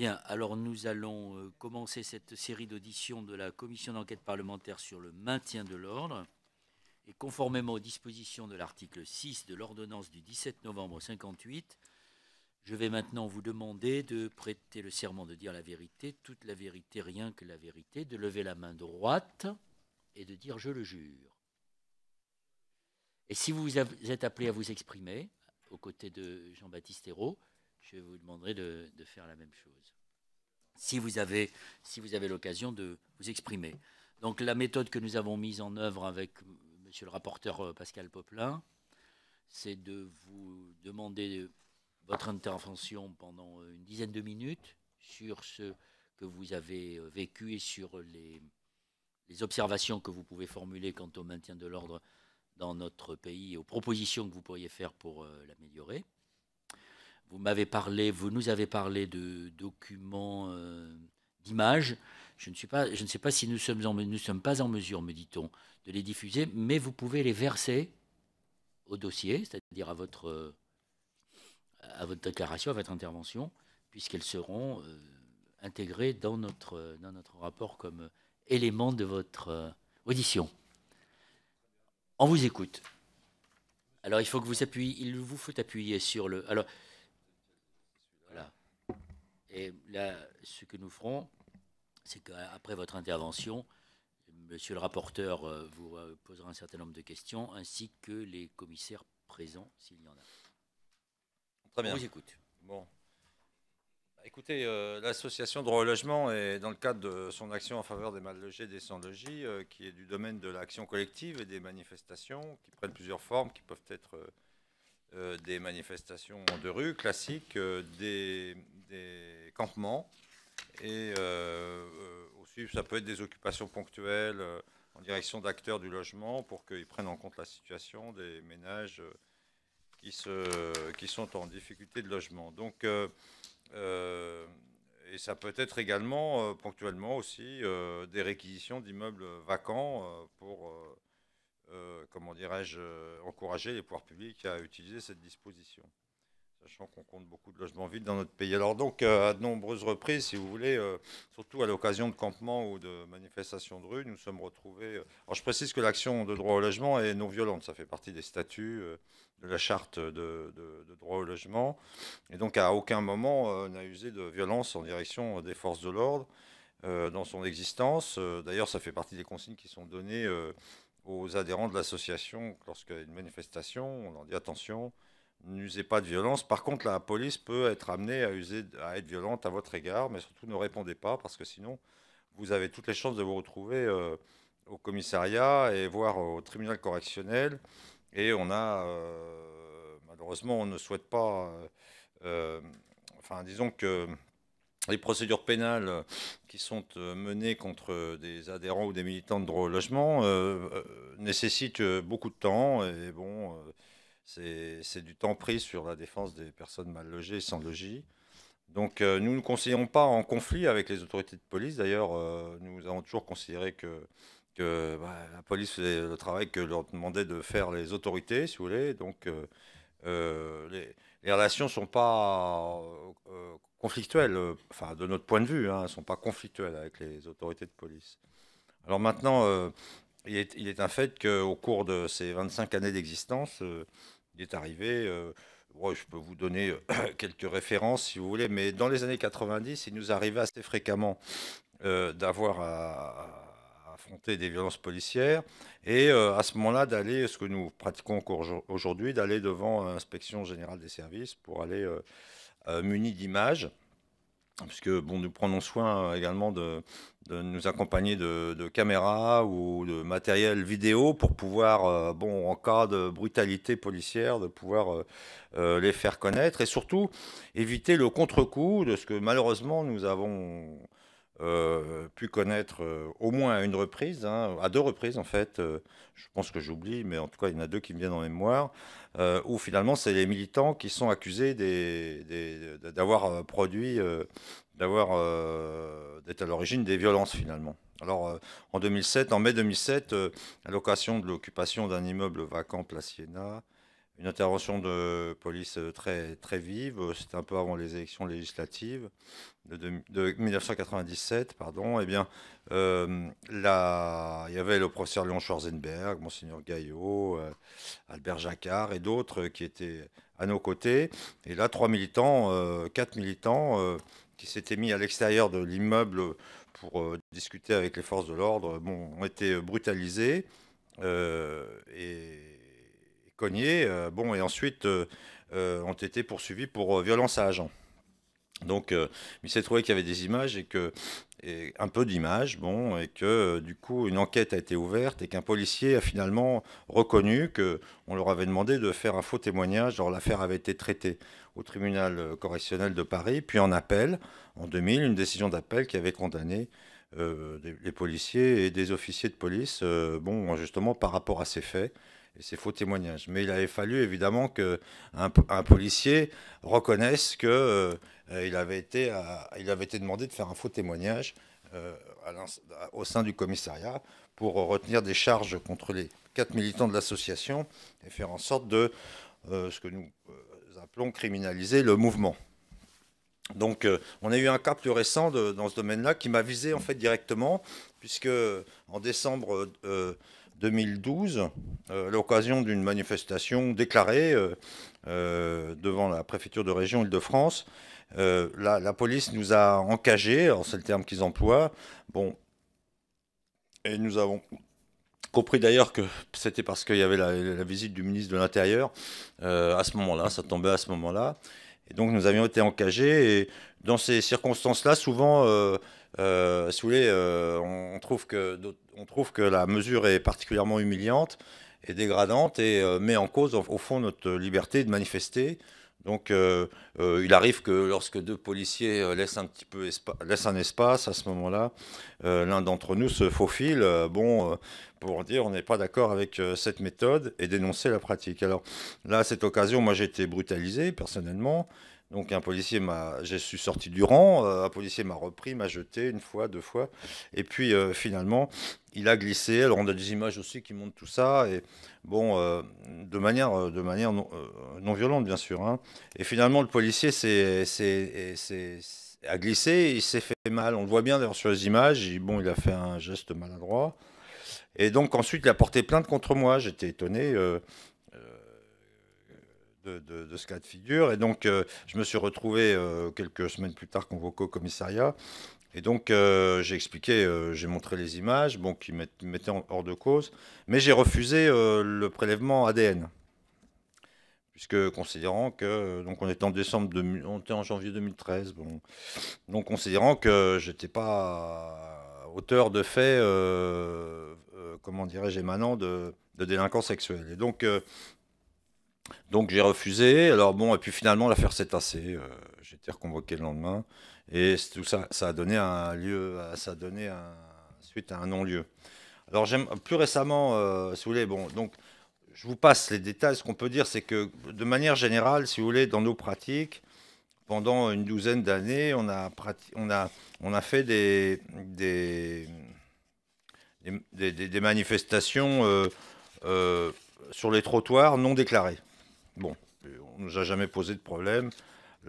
Bien, alors nous allons commencer cette série d'auditions de la commission d'enquête parlementaire sur le maintien de l'ordre. Et conformément aux dispositions de l'article 6 de l'ordonnance du 17 novembre 58, je vais maintenant vous demander de prêter le serment de dire la vérité, toute la vérité, rien que la vérité, de lever la main droite et de dire « je le jure ». Et si vous êtes appelé à vous exprimer, aux côtés de Jean-Baptiste Ayrault, je vous demanderai de faire la même chose. Si vous avez l'occasion de vous exprimer. Donc la méthode que nous avons mise en œuvre avec monsieur le rapporteur Pascal Popelin, c'est de vous demander votre intervention pendant une dizaine de minutes sur ce que vous avez vécu et sur les observations que vous pouvez formuler quant au maintien de l'ordre dans notre pays et aux propositions que vous pourriez faire pour l'améliorer. Vous nous avez parlé de documents, d'images. Je ne sais pas si nous sommes pas en mesure, me dit-on, de les diffuser, mais vous pouvez les verser au dossier, c'est-à-dire à votre déclaration, à votre intervention, puisqu'elles seront intégrées dans notre rapport comme élément de votre audition. On vous écoute. Alors, il vous faut appuyer sur le... Alors, voilà. Et là, ce que nous ferons, c'est qu'après votre intervention, monsieur le rapporteur vous posera un certain nombre de questions, ainsi que les commissaires présents, s'il y en a. Très bien. On vous écoute. Bon. Écoutez, l'association Droit au logement est dans le cadre de son action en faveur des mal logés et des sans-logis, qui est du domaine de l'action collective et des manifestations, qui prennent plusieurs formes, qui peuvent être des manifestations de rue classiques, des campements, et aussi ça peut être des occupations ponctuelles en direction d'acteurs du logement pour qu'ils prennent en compte la situation des ménages qui sont en difficulté de logement. Donc, et ça peut être également, ponctuellement aussi, des réquisitions d'immeubles vacants pour, comment dirais-je, encourager les pouvoirs publics à utiliser cette disposition, sachant qu'on compte beaucoup de logements vides dans notre pays. Alors donc, à de nombreuses reprises, si vous voulez, surtout à l'occasion de campements ou de manifestations de rue, nous sommes retrouvés... Alors je précise que l'action de droit au logement est non violente, ça fait partie des statuts de la charte de droit au logement, et donc à aucun moment n'a usé de violence en direction des forces de l'ordre dans son existence. D'ailleurs, ça fait partie des consignes qui sont données aux adhérents de l'association lorsqu'il y a une manifestation. On leur dit attention, n'usez pas de violence. Par contre, la police peut être amenée à être violente à votre égard, mais surtout ne répondez pas, parce que sinon, vous avez toutes les chances de vous retrouver au commissariat et voire au tribunal correctionnel. Et on a, malheureusement, on ne souhaite pas, enfin, disons que les procédures pénales qui sont menées contre des adhérents ou des militants de droit au logement nécessitent beaucoup de temps, et bon, c'est du temps pris sur la défense des personnes mal logées et sans logis. Donc nous ne considérons pas en conflit avec les autorités de police. D'ailleurs, nous avons toujours considéré que la police faisait le travail que leur demandait de faire les autorités, si vous voulez. Donc les relations ne sont pas conflictuelles, enfin de notre point de vue, hein, elles ne sont pas conflictuelles avec les autorités de police. Alors maintenant, il est un fait qu'au cours de ces 25 années d'existence, il est arrivé, je peux vous donner quelques références si vous voulez, mais dans les années 90, il nous arrivait assez fréquemment d'avoir à affronter des violences policières, et à ce moment-là d'aller, ce que nous pratiquons encore aujourd'hui, d'aller devant l'inspection générale des services pour aller munis d'images, puisque bon, nous prenons soin également de nous accompagner de caméras ou de matériel vidéo pour pouvoir, bon, en cas de brutalité policière, de pouvoir les faire connaître, et surtout éviter le contre-coup de ce que malheureusement nous avons pu connaître au moins à une reprise, hein, à deux reprises en fait, je pense que j'oublie, mais en tout cas il y en a deux qui me viennent en mémoire, où finalement c'est les militants qui sont accusés d'avoir produit, d'être à l'origine des violences finalement. Alors en mai 2007, à l'occasion de l'occupation d'un immeuble vacant Place Iéna, une intervention de police très, très vive. C'était un peu avant les élections législatives de 1997, pardon. Eh bien, il y avait le professeur Léon Schwarzenberg, Monseigneur Gaillot, Albert Jacquard et d'autres qui étaient à nos côtés. Et là, quatre militants qui s'étaient mis à l'extérieur de l'immeuble pour discuter avec les forces de l'ordre, bon, ont été brutalisés et cognés, bon, et ensuite ont été poursuivis pour violence à agent. Donc, il s'est trouvé qu'il y avait des images et un peu d'images, bon, et que du coup, une enquête a été ouverte et qu'un policier a finalement reconnu qu'on leur avait demandé de faire un faux témoignage. Alors, l'affaire avait été traitée au tribunal correctionnel de Paris, puis en appel, en 2000, une décision d'appel qui avait condamné les policiers et des officiers de police, bon, justement par rapport à ces faits et ces faux témoignages. Mais il avait fallu évidemment qu'un un policier reconnaisse que il avait été demandé de faire un faux témoignage au sein du commissariat pour retenir des charges contre les 4 militants de l'association et faire en sorte de ce que nous appelons criminaliser le mouvement. Donc on a eu un cas plus récent dans ce domaine-là qui m'a visé en fait directement, puisque en décembre 2012, à l'occasion d'une manifestation déclarée devant la préfecture de région Île-de-France, la police nous a encagés, alors c'est le terme qu'ils emploient, bon, et nous avons compris d'ailleurs que c'était parce qu'il y avait la visite du ministre de l'Intérieur à ce moment-là, ça tombait à ce moment-là. Et donc nous avions été encagés et dans ces circonstances-là, souvent, si vous voulez, on trouve que la mesure est particulièrement humiliante et dégradante et met en cause au fond notre liberté de manifester. Donc il arrive que lorsque deux policiers laissent un espace, à ce moment-là, l'un d'entre nous se faufile, bon, pour dire on n'est pas d'accord avec cette méthode et dénoncer la pratique. Alors là, à cette occasion, moi j'ai été brutalisé personnellement. Donc je suis sorti du rang, un policier m'a repris, m'a jeté une fois, deux fois, et puis finalement il a glissé. Alors on a des images aussi qui montrent tout ça, et bon, de manière non violente bien sûr, hein. Et finalement le policier a glissé, il s'est fait mal. On le voit bien d'ailleurs sur les images. Bon, il a fait un geste maladroit, et donc ensuite il a porté plainte contre moi. J'étais étonné. De ce cas de figure. Et donc, je me suis retrouvé quelques semaines plus tard convoqué au commissariat. Et donc, j'ai expliqué, j'ai montré les images, bon, qui mettaient hors de cause, mais j'ai refusé le prélèvement ADN. Puisque considérant que, donc on était on était en janvier 2013, bon, donc considérant que j'étais pas auteur de faits, comment dirais-je, émanant de délinquance sexuelle. Et donc j'ai refusé. Alors bon, et puis finalement l'affaire s'est tassée. J'ai été reconvoqué le lendemain et tout ça, ça a donné suite à un non-lieu. Alors plus récemment, si vous voulez, bon, donc je vous passe les détails. Ce qu'on peut dire, c'est que de manière générale, si vous voulez, dans nos pratiques, pendant une douzaine d'années, on a fait des manifestations sur les trottoirs non déclarées. Bon, on ne nous a jamais posé de problème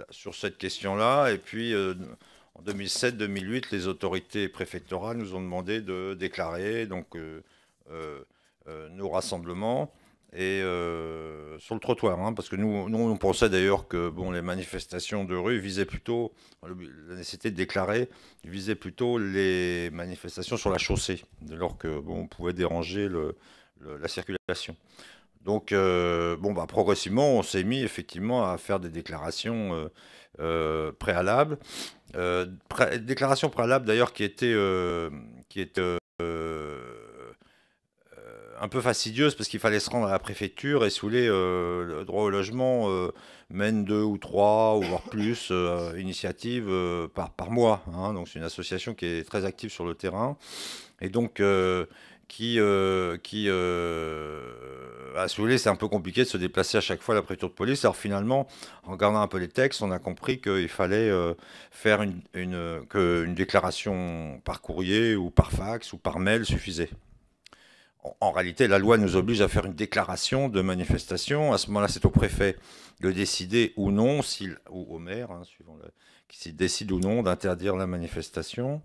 sur cette question-là. Et puis, en 2007-2008, les autorités préfectorales nous ont demandé de déclarer donc, nos rassemblements et, sur le trottoir. Hein, parce que nous, on pensait d'ailleurs que bon, les manifestations de rue visaient plutôt, la nécessité de déclarer, visaient plutôt les manifestations sur la chaussée, dès lors que bon, on pouvait déranger la circulation. Donc, bon, bah, progressivement, on s'est mis effectivement à faire des déclarations préalables. Déclaration préalable d'ailleurs qui était un peu fastidieuse parce qu'il fallait se rendre à la préfecture et saouler le droit au logement mène 2 ou 3 ou voire plus initiatives par mois. Hein. Donc c'est une association qui est très active sur le terrain et donc à Soulet, c'est un peu compliqué de se déplacer à chaque fois à la préfecture de police. Alors finalement, en regardant un peu les textes, on a compris qu'il fallait faire qu'une déclaration par courrier ou par fax ou par mail suffisait. En réalité, la loi nous oblige à faire une déclaration de manifestation. À ce moment-là, c'est au préfet de décider ou non, ou au maire, hein, suivant s'il décide ou non d'interdire la manifestation,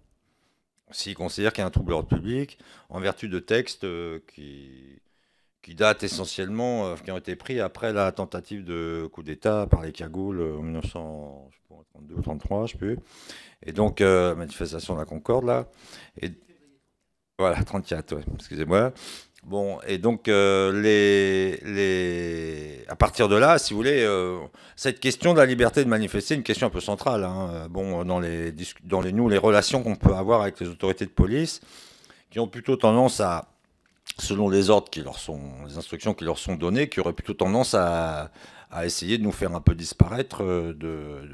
s'il considère qu'il y a un trouble à l'ordre public, en vertu de textes qui datent essentiellement, qui ont été pris après la tentative de coup d'État par les cagoules en 1932 ou 33, je ne sais plus. Et donc, manifestation de la Concorde, là. Et, voilà, 34, ouais, excusez-moi. Bon, et donc, à partir de là, si vous voulez, cette question de la liberté de manifester est une question un peu centrale, hein. Bon, dans les relations qu'on peut avoir avec les autorités de police, qui ont plutôt tendance à, selon les ordres les instructions qui leur sont données, qui auraient plutôt tendance à essayer de nous faire un peu disparaître de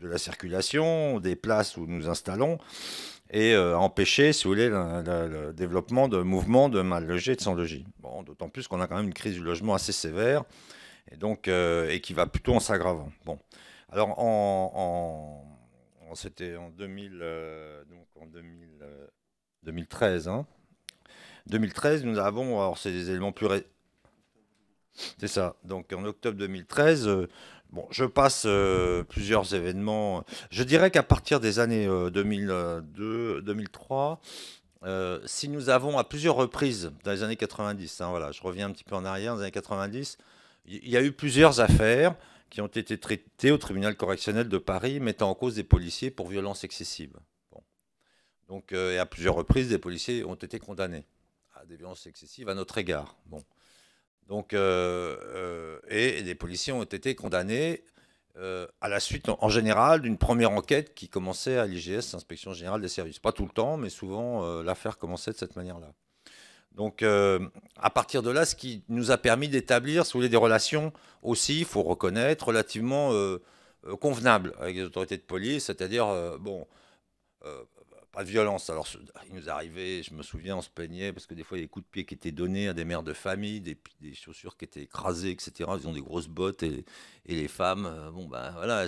la circulation, des places où nous installons, et empêcher, si vous voulez, le développement de mouvements de mal logés et de sans logis. Bon, d'autant plus qu'on a quand même une crise du logement assez sévère, et donc et qui va plutôt en s'aggravant. Bon, alors c'était en 2013. Hein. 2013, nous avons, alors c'est des éléments plus c'est ça. Donc en octobre 2013, bon, je passe plusieurs événements. Je dirais qu'à partir des années 2002, 2003, si nous avons à plusieurs reprises dans les années 90, hein, voilà, je reviens un petit peu en arrière, dans les années 90, il y a eu plusieurs affaires qui ont été traitées au tribunal correctionnel de Paris mettant en cause des policiers pour violences excessives. Bon. Donc, et à plusieurs reprises, des policiers ont été condamnés à des violences excessives à notre égard. Bon. Donc, et des policiers ont été condamnés à la suite, en général, d'une première enquête qui commençait à l'IGS, l'Inspection Générale des Services. Pas tout le temps, mais souvent, l'affaire commençait de cette manière-là. Donc, à partir de là, ce qui nous a permis d'établir, si vous voulez, des relations aussi, il faut reconnaître, relativement convenables avec les autorités de police, c'est-à-dire, bon, pas de violence. Alors, il nous arrivait, je me souviens, on se plaignait parce que des fois, il y a des coups de pied qui étaient donnés à des mères de famille, des chaussures qui étaient écrasées, etc. Ils ont des grosses bottes et les femmes, bon, ben voilà,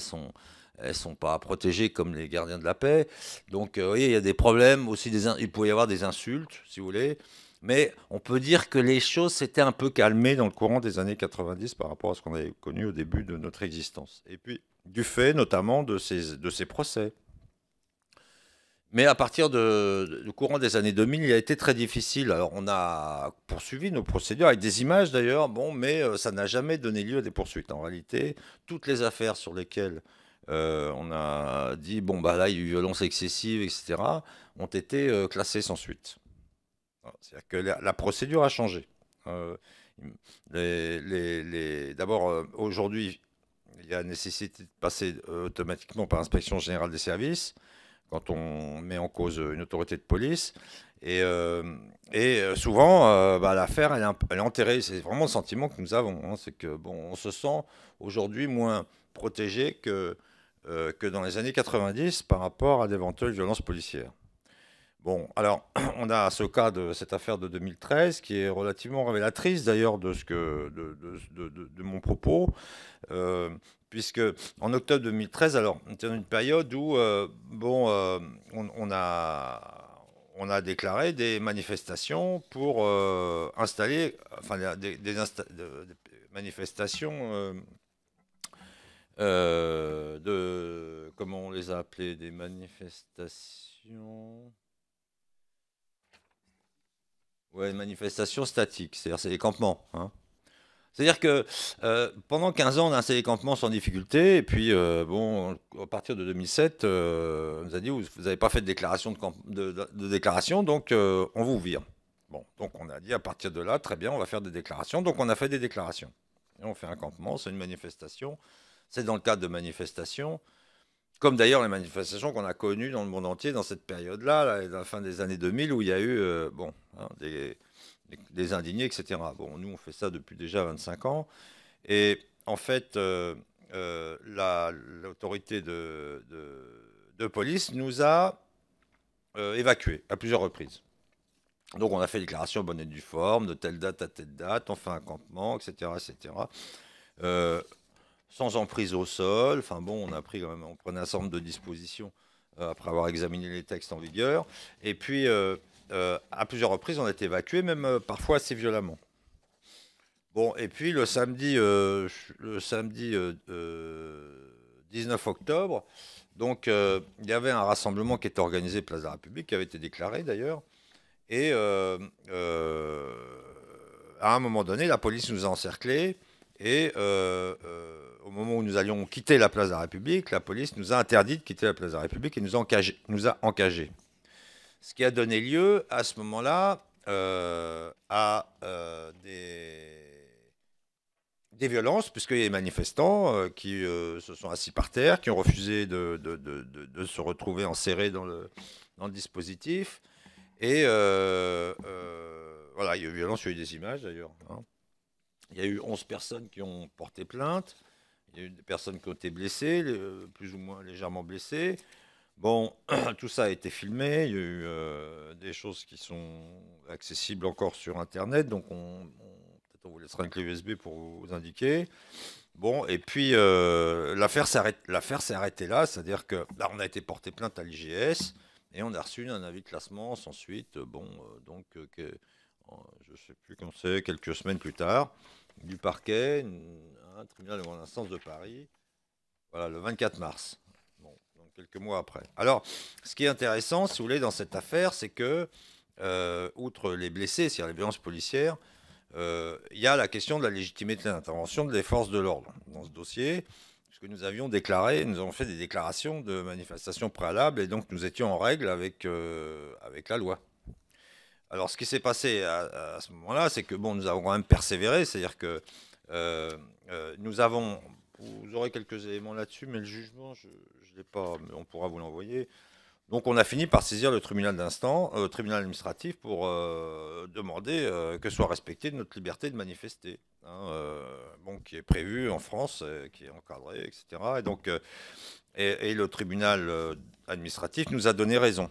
elles sont pas protégées comme les gardiens de la paix. Donc, vous voyez, il y a des problèmes aussi, il pouvait y avoir des insultes, si vous voulez. Mais on peut dire que les choses s'étaient un peu calmées dans le courant des années 90 par rapport à ce qu'on avait connu au début de notre existence. Et puis, du fait notamment de ces procès. Mais à partir du courant des années 2000, il a été très difficile. Alors, on a poursuivi nos procédures avec des images d'ailleurs, bon, mais ça n'a jamais donné lieu à des poursuites. En réalité, toutes les affaires sur lesquelles on a dit, bon, bah là, il y a eu violence excessive, etc., ont été classées sans suite. C'est-à-dire que la procédure a changé. D'abord, aujourd'hui, il y a nécessité de passer automatiquement par l'inspection générale des services quand on met en cause une autorité de police. Et souvent, l'affaire, elle est enterrée. C'est vraiment le sentiment que nous avons. Hein. C'est que bon, on se sent aujourd'hui moins protégé que dans les années 90 par rapport à d'éventuelles violences policières. Bon, alors, on a ce cas de cette affaire de 2013 qui est relativement révélatrice d'ailleurs de mon propos, puisque en octobre 2013, alors, c'était une période où, on a déclaré des manifestations pour installer, enfin, des manifestations comment on les a appelées, des manifestations. Ouais, une manifestation statique, c'est-à-dire c'est des campements. Hein. C'est-à-dire que pendant 15 ans, on a installé des campements sans difficulté, et puis bon, à partir de 2007, on nous a dit vous n'avez pas fait de déclaration, de déclaration, donc on vous vire. Bon, donc on a dit à partir de là, très bien, on va faire des déclarations, donc on a fait des déclarations. Et on fait un campement, c'est une manifestation, c'est dans le cadre de manifestations. Comme d'ailleurs les manifestations qu'on a connues dans le monde entier dans cette période-là, à la fin des années 2000, où il y a eu des indignés, etc. Bon, nous, on fait ça depuis déjà 25 ans. Et en fait, l'autorité de police nous a évacués à plusieurs reprises. Donc, on a fait déclaration bonne et due forme, de telle date à telle date, on fait un campement, etc. etc. Sans emprise au sol. Enfin bon, on prenait un certain nombre de dispositions après avoir examiné les textes en vigueur. Et puis, à plusieurs reprises, on a été évacués, même parfois assez violemment. Bon, et puis le samedi 19 octobre, donc il y avait un rassemblement qui était organisé Place de la République, qui avait été déclaré d'ailleurs. Et à un moment donné, la police nous a encerclés. Et au moment où nous allions quitter la place de la République, la police nous a interdit de quitter la place de la République et nous a encagés. Ce qui a donné lieu à ce moment-là à des violences, puisqu'il y a des manifestants qui se sont assis par terre, qui ont refusé de se retrouver enserrés dans le dispositif. Et voilà, il y a eu violence, il y a eu des images d'ailleurs. Hein. Il y a eu 11 personnes qui ont porté plainte. Il y a eu des personnes qui ont été blessées, plus ou moins légèrement blessées. Bon, tout ça a été filmé. Il y a eu des choses qui sont accessibles encore sur Internet. Donc, peut-être on vous laissera une clé USB pour vous indiquer. Bon, et puis l'affaire s'est arrêtée là. C'est-à-dire que là, on a été porté plainte à l'IGS. Et on a reçu un avis de classement sans suite, je ne sais plus quand c'est, quelques semaines plus tard, du parquet, un tribunal de grande instance de Paris, voilà, le 24 mars, bon, donc quelques mois après. Alors, ce qui est intéressant, si vous voulez, dans cette affaire, c'est que, outre les blessés, c'est-à-dire les violences policières, il y a la question de la légitimité d'intervention des forces de l'ordre dans ce dossier. Que nous avions déclaré, nous avons fait des déclarations de manifestation préalable et donc nous étions en règle avec la loi. Alors ce qui s'est passé à ce moment-là, c'est que bon, nous avons quand même persévéré, c'est-à-dire que nous avons, vous aurez quelques éléments là-dessus, mais le jugement, je ne l'ai pas, mais on pourra vous l'envoyer. Donc on a fini par saisir le tribunal tribunal administratif pour demander que soit respectée notre liberté de manifester, hein, bon, qui est prévue en France, qui est encadrée, etc. Et donc et le tribunal administratif nous a donné raison.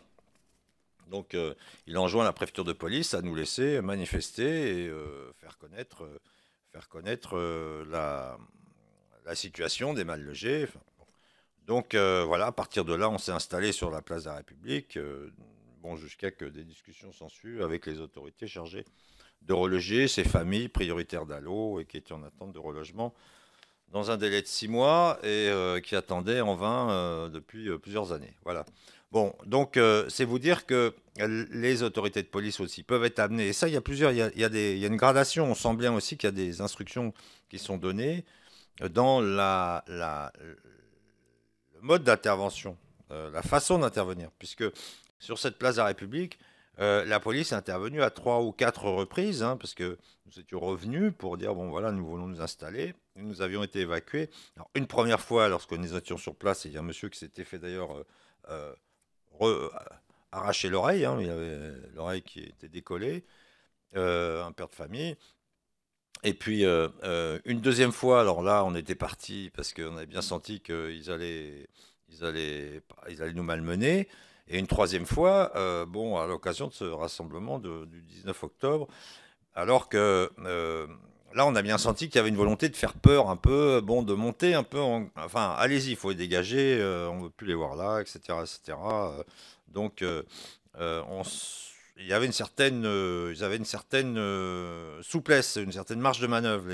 Donc il enjoint la préfecture de police à nous laisser manifester et faire connaître la situation des mal logés. Donc voilà, à partir de là, on s'est installé sur la place de la République, bon, jusqu'à que des discussions s'ensuivent avec les autorités chargées de reloger ces familles prioritaires d'ALLO et qui étaient en attente de relogement dans un délai de 6 mois et qui attendaient en vain depuis plusieurs années. Voilà. Bon, donc c'est vous dire que les autorités de police aussi peuvent être amenées, et ça, il y a plusieurs, il y a une gradation, on sent bien aussi qu'il y a des instructions qui sont données dans le mode d'intervention, la façon d'intervenir, puisque sur cette place de la République, la police est intervenue à 3 ou 4 reprises, hein, parce que nous étions revenus pour dire, bon voilà, nous voulons nous installer, et nous avions été évacués. Alors, une première fois, lorsque nous étions sur place, il y a un monsieur qui s'était fait d'ailleurs arracher l'oreille, hein, il avait l'oreille qui était décollée, un père de famille. Et puis, une deuxième fois, alors là, on était parti parce qu'on avait bien senti qu'ils allaient nous malmener. Et une troisième fois, bon, à l'occasion de ce rassemblement du 19 octobre, alors que là, on a bien senti qu'il y avait une volonté de faire peur un peu, bon, de monter un peu, enfin, allez-y, il faut les dégager, on ne veut plus les voir là, etc., etc. Donc, il y avait une certaine, ils avaient une certaine souplesse, une certaine marge de manœuvre,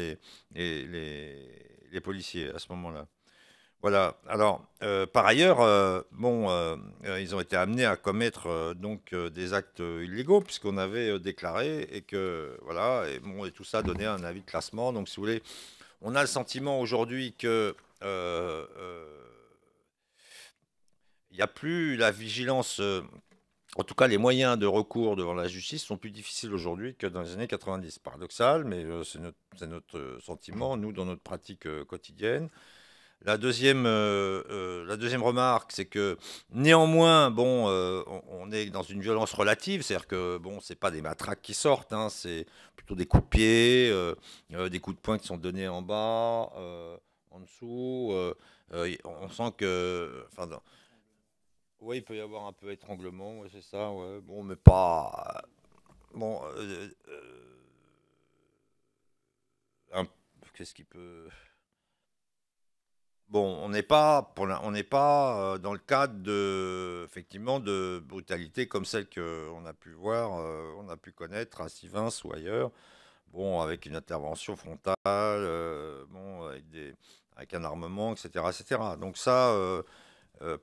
les policiers à ce moment-là. Voilà. Alors, par ailleurs, bon, ils ont été amenés à commettre des actes illégaux puisqu'on avait déclaré et que voilà, et bon, et tout ça donnait un avis de classement. Donc, si vous voulez, on a le sentiment aujourd'hui que il n'y a plus la vigilance. En tout cas, les moyens de recours devant la justice sont plus difficiles aujourd'hui que dans les années 90. Paradoxal, mais c'est notre sentiment, nous, dans notre pratique quotidienne. La deuxième remarque, c'est que néanmoins, bon, on est dans une violence relative, c'est-à-dire que bon, c'est pas des matraques qui sortent, hein, c'est plutôt des coups de pied, des coups de poing qui sont donnés en bas, en dessous. On sent que, enfin, oui, il peut y avoir un peu étranglement, ouais, c'est ça, ouais. Bon, mais pas, bon, un- qu'est-ce qui peut Bon, on n'est pas dans le cadre effectivement, de brutalité comme celle qu'on a pu voir, on a pu connaître à Sivins ou ailleurs. Bon, avec une intervention frontale, bon, avec un armement, etc., etc. Donc ça,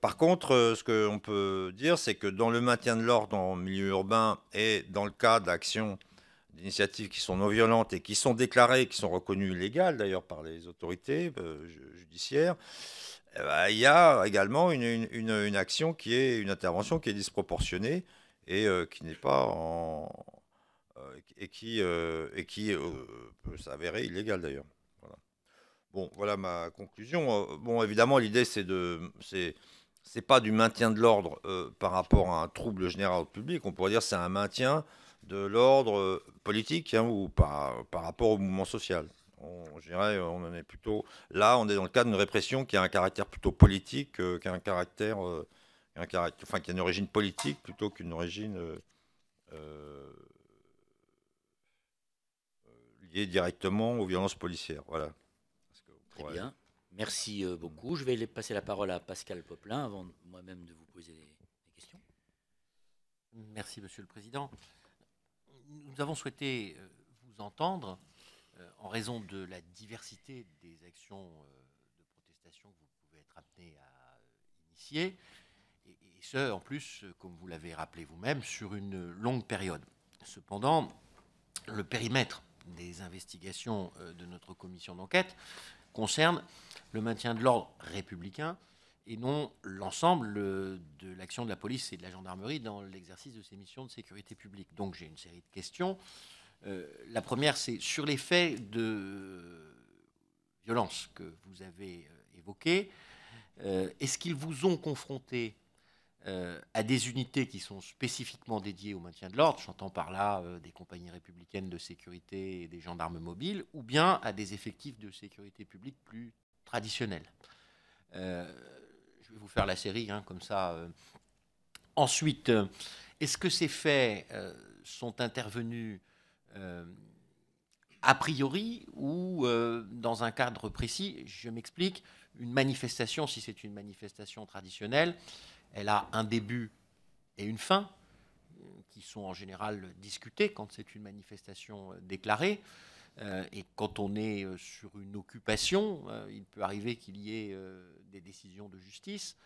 par contre, ce qu'on peut dire, c'est que dans le maintien de l'ordre en milieu urbain et dans le cas d'actions, d'initiatives qui sont non violentes et qui sont déclarées, qui sont reconnues légales d'ailleurs par les autorités judiciaires, bah, il y a également une action qui est une intervention qui est disproportionnée et qui n'est pas et qui peut s'avérer illégale d'ailleurs. Voilà. Bon, voilà ma conclusion. Bon, évidemment, l'idée c'est pas du maintien de l'ordre par rapport à un trouble général au public. On pourrait dire que c'est un maintien de l'ordre politique, hein, ou par rapport au mouvement social. Je dirais, on en est plutôt là, on est dans le cadre d'une répression qui a un caractère plutôt politique, qui a enfin, qui a une origine politique plutôt qu'une origine euh, liée directement aux violences policières. Voilà. Très bien. Merci beaucoup. Je vais passer la parole à Pascal Poplin avant moi-même de vous poser des questions. Merci, Monsieur le Président. Nous avons souhaité vous entendre en raison de la diversité des actions de protestation que vous pouvez être amené à initier, et ce, en plus, comme vous l'avez rappelé vous-même, sur une longue période. Cependant, le périmètre des investigations de notre commission d'enquête concerne le maintien de l'ordre républicain et non l'ensemble de l'action de la police et de la gendarmerie dans l'exercice de ces missions de sécurité publique. Donc j'ai une série de questions. La première, c'est sur les faits de violence que vous avez évoqués. Est-ce qu'ils vous ont confronté à des unités qui sont spécifiquement dédiées au maintien de l'ordre, j'entends par là des compagnies républicaines de sécurité et des gendarmes mobiles, ou bien à des effectifs de sécurité publique plus traditionnels? Je vais vous faire la série, hein, comme ça. Ensuite, est-ce que ces faits sont intervenus a priori ou dans un cadre précis? Je m'explique. Une manifestation, si c'est une manifestation traditionnelle, elle a un début et une fin, qui sont en général discutés quand c'est une manifestation déclarée. Et quand on est sur une occupation, il peut arriver qu'il y ait des décisions de justice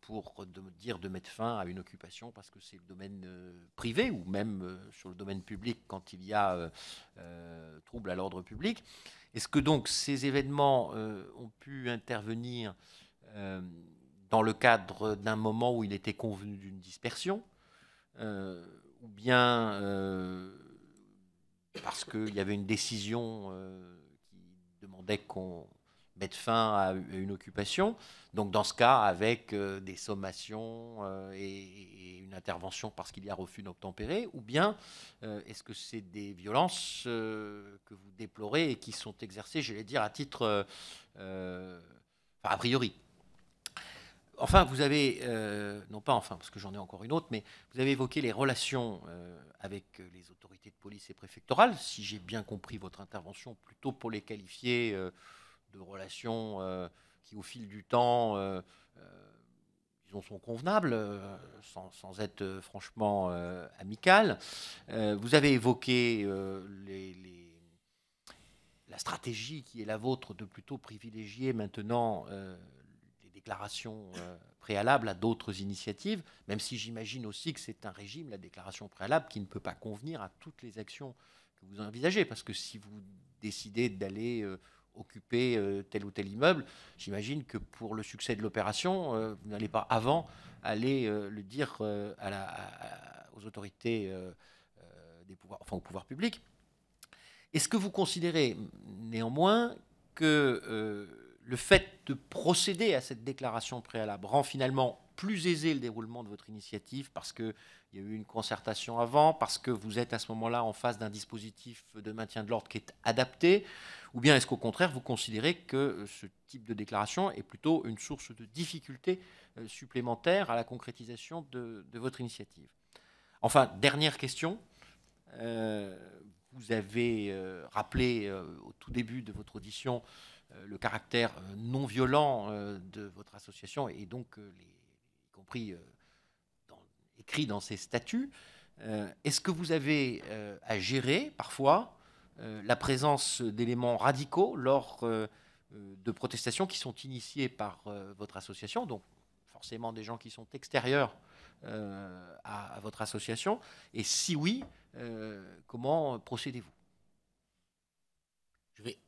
pour dire de mettre fin à une occupation parce que c'est le domaine privé, ou même sur le domaine public quand il y a trouble à l'ordre public. Est-ce que donc ces événements ont pu intervenir dans le cadre d'un moment où il était convenu d'une dispersion, ou bien parce qu'il y avait une décision qui demandait qu'on mette fin à une occupation, donc dans ce cas avec des sommations et une intervention parce qu'il y a refus d'obtempérer, ou bien est-ce que c'est des violences que vous déplorez et qui sont exercées, j'allais dire, à titre a priori? Enfin, vous avez, non pas enfin, parce que j'en ai encore une autre, mais vous avez évoqué les relations avec les autorités de police et préfectorales, si j'ai bien compris votre intervention, plutôt pour les qualifier de relations qui, au fil du temps, disons, sont convenables, sans être franchement amicales. Vous avez évoqué la stratégie qui est la vôtre de plutôt privilégier maintenant déclaration préalable à d'autres initiatives, même si j'imagine aussi que c'est un régime, la déclaration préalable, qui ne peut pas convenir à toutes les actions que vous envisagez, parce que si vous décidez d'aller occuper tel ou tel immeuble, j'imagine que pour le succès de l'opération, vous n'allez pas avant aller le dire aux autorités des pouvoirs, enfin au pouvoir public. Est-ce que vous considérez néanmoins que le fait de procéder à cette déclaration préalable rend finalement plus aisé le déroulement de votre initiative parce qu'il y a eu une concertation avant, parce que vous êtes à ce moment-là en face d'un dispositif de maintien de l'ordre qui est adapté, ou bien est-ce qu'au contraire vous considérez que ce type de déclaration est plutôt une source de difficulté supplémentaire à la concrétisation de votre initiative? Enfin, dernière question. Vous avez rappelé au tout début de votre audition le caractère non violent de votre association et donc y compris écrit dans ses statuts. Est-ce que vous avez à gérer parfois la présence d'éléments radicaux lors de protestations qui sont initiées par votre association, donc forcément des gens qui sont extérieurs à votre association, et si oui, comment procédez-vous? Je vais,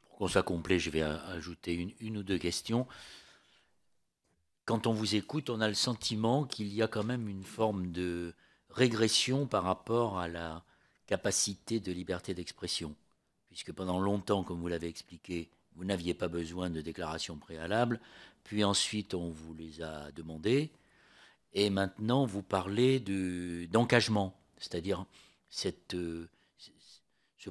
pour qu'on soit complet, je vais ajouter une ou deux questions. Quand on vous écoute, on a le sentiment qu'il y a quand même une forme de régression par rapport à la capacité de liberté d'expression. Puisque pendant longtemps, comme vous l'avez expliqué, vous n'aviez pas besoin de déclaration préalable, puis ensuite on vous les a demandées, et maintenant vous parlez d'engagement, c'est-à-dire ce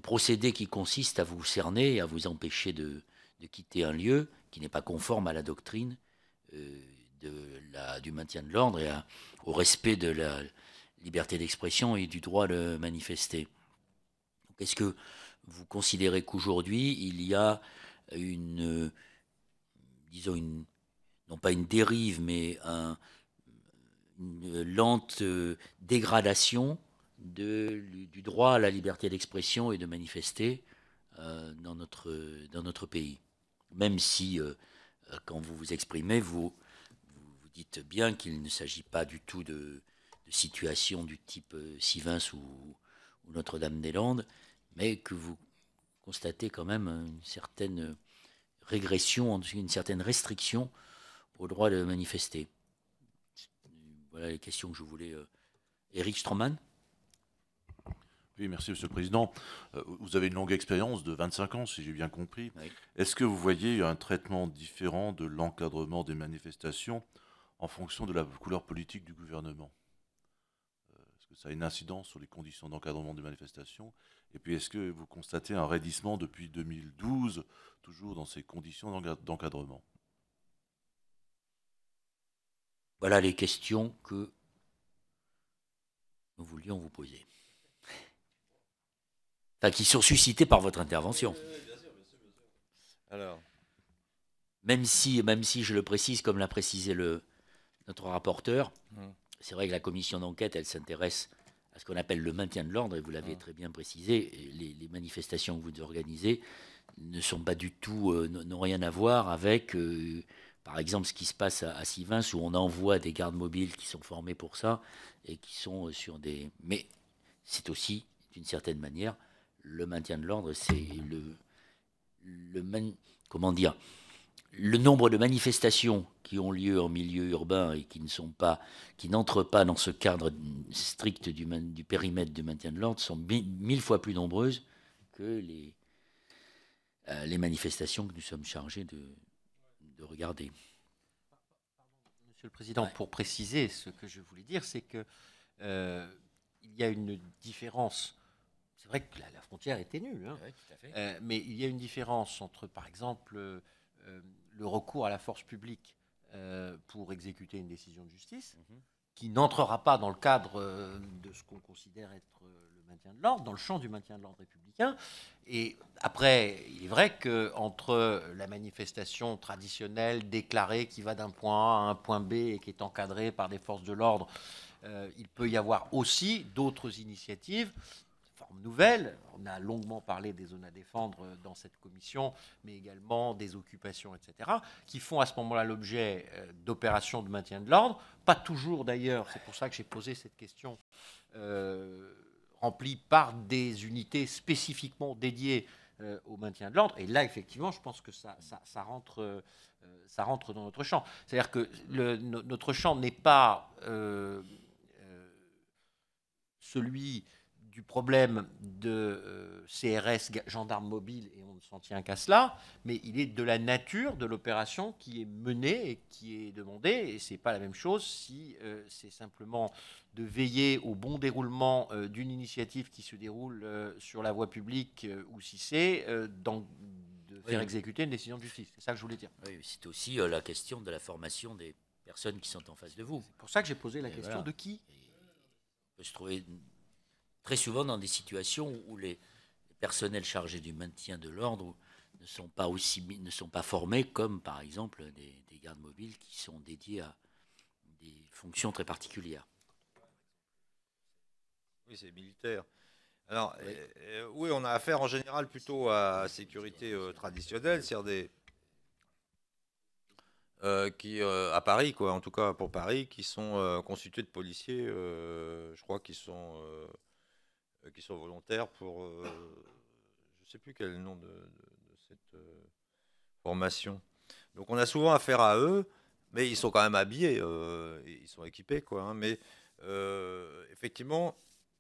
procédé qui consiste à vous cerner et à vous empêcher de quitter un lieu qui n'est pas conforme à la doctrine du maintien de l'ordre et au respect de la liberté d'expression et du droit de manifester. Est-ce que vous considérez qu'aujourd'hui, il y a disons non pas une dérive, mais une lente dégradation du droit à la liberté d'expression et de manifester dans notre pays? Même si, quand vous vous exprimez, vous dites bien qu'il ne s'agit pas du tout de situation du type Sivens ou Notre-Dame-des-Landes, mais que vous constatez quand même une certaine régression, une certaine restriction au droit de manifester. Voilà les questions que je voulais. Éric Stroman. Oui, merci Monsieur le Président. Vous avez une longue expérience de 25 ans, si j'ai bien compris. Oui. Est-ce que vous voyez un traitement différent de l'encadrement des manifestations en fonction de la couleur politique du gouvernement? Est-ce que ça a une incidence sur les conditions d'encadrement des manifestations? Et puis, est-ce que vous constatez un raidissement depuis 2012, toujours dans ces conditions d'encadrement? Voilà les questions que nous voulions vous poser. Enfin, qui sont suscitées par votre intervention. Bien sûr. Alors. Même si, je le précise, comme l'a précisé notre rapporteur, c'est vrai que la commission d'enquête, elle s'intéresse à ce qu'on appelle le maintien de l'ordre, et vous l'avez très bien précisé, les manifestations que vous organisez ne sont pas du tout, n'ont rien à voir avec, par exemple, ce qui se passe à Sivens, où on envoie des gardes mobiles qui sont formés pour ça, et qui sont sur des... Mais c'est aussi, d'une certaine manière, le maintien de l'ordre, c'est comment dire, le nombre de manifestations qui ont lieu en milieu urbain et qui n'entrent pas dans ce cadre strict du périmètre du maintien de l'ordre sont 1000 fois plus nombreuses que les manifestations que nous sommes chargés de regarder. Monsieur le Président, pour préciser ce que je voulais dire, c'est que il y a une différence. C'est vrai que la frontière est ténue, hein, Oui, tout à fait. mais il y a une différence entre, par exemple, le recours à la force publique pour exécuter une décision de justice, qui n'entrera pas dans le cadre de ce qu'on considère être le maintien de l'ordre, dans le champ du maintien de l'ordre républicain. Et après, il est vrai qu'entre la manifestation traditionnelle, déclarée, qui va d'un point A à un point B et qui est encadrée par des forces de l'ordre, il peut y avoir aussi d'autres initiatives, formes nouvelles. On a longuement parlé des zones à défendre dans cette commission, mais également des occupations, etc., qui font à ce moment-là l'objet d'opérations de maintien de l'ordre. Pas toujours d'ailleurs, c'est pour ça que j'ai posé cette question, remplie par des unités spécifiquement dédiées au maintien de l'ordre. Et là, effectivement, je pense que ça rentre dans notre champ. C'est-à-dire que notre champ n'est pas celui du problème de CRS, gendarmes mobiles, et on ne s'en tient qu'à cela, mais il est de la nature de l'opération qui est menée et qui est demandée, et ce n'est pas la même chose si c'est simplement de veiller au bon déroulement d'une initiative qui se déroule sur la voie publique ou si c'est de faire exécuter une décision de justice. C'est ça que je voulais dire. Oui, c'est aussi la question de la formation des personnes qui sont en face de vous. C'est pour ça que j'ai posé la question de qui. On peut se trouver très souvent dans des situations où les personnels chargés du maintien de l'ordre ne sont pas formés comme, par exemple, des gardes mobiles qui sont dédiés à des fonctions très particulières. Oui, c'est militaire. Alors, Oui. oui, on a affaire en général plutôt à sécurité traditionnelle, c'est-à-dire à Paris, quoi, en tout cas pour Paris, qui sont constitués de policiers, je crois, qui sont volontaires pour, je ne sais plus quel est le nom de cette formation. Donc on a souvent affaire à eux, mais ils sont quand même habillés, ils sont équipés, quoi. Hein, mais effectivement,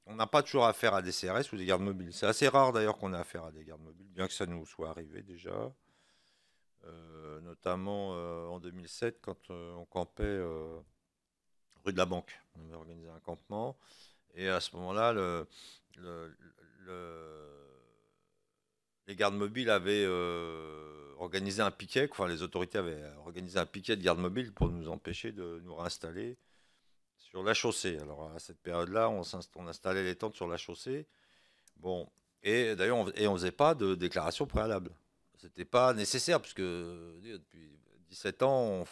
on n'a pas toujours affaire à des CRS ou des gardes mobiles. C'est assez rare d'ailleurs qu'on ait affaire à des gardes mobiles, bien que ça nous soit arrivé déjà. Notamment en 2007, quand on campait rue de la Banque. On avait organisé un campement. Et à ce moment-là, les gardes mobiles avaient organisé un piquet, enfin les autorités avaient organisé un piquet de gardes mobiles pour nous empêcher de nous réinstaller sur la chaussée. Alors à cette période-là, on installait les tentes sur la chaussée. Bon, et d'ailleurs, on faisait pas de déclaration préalable. C'était pas nécessaire puisque depuis 17 ans, on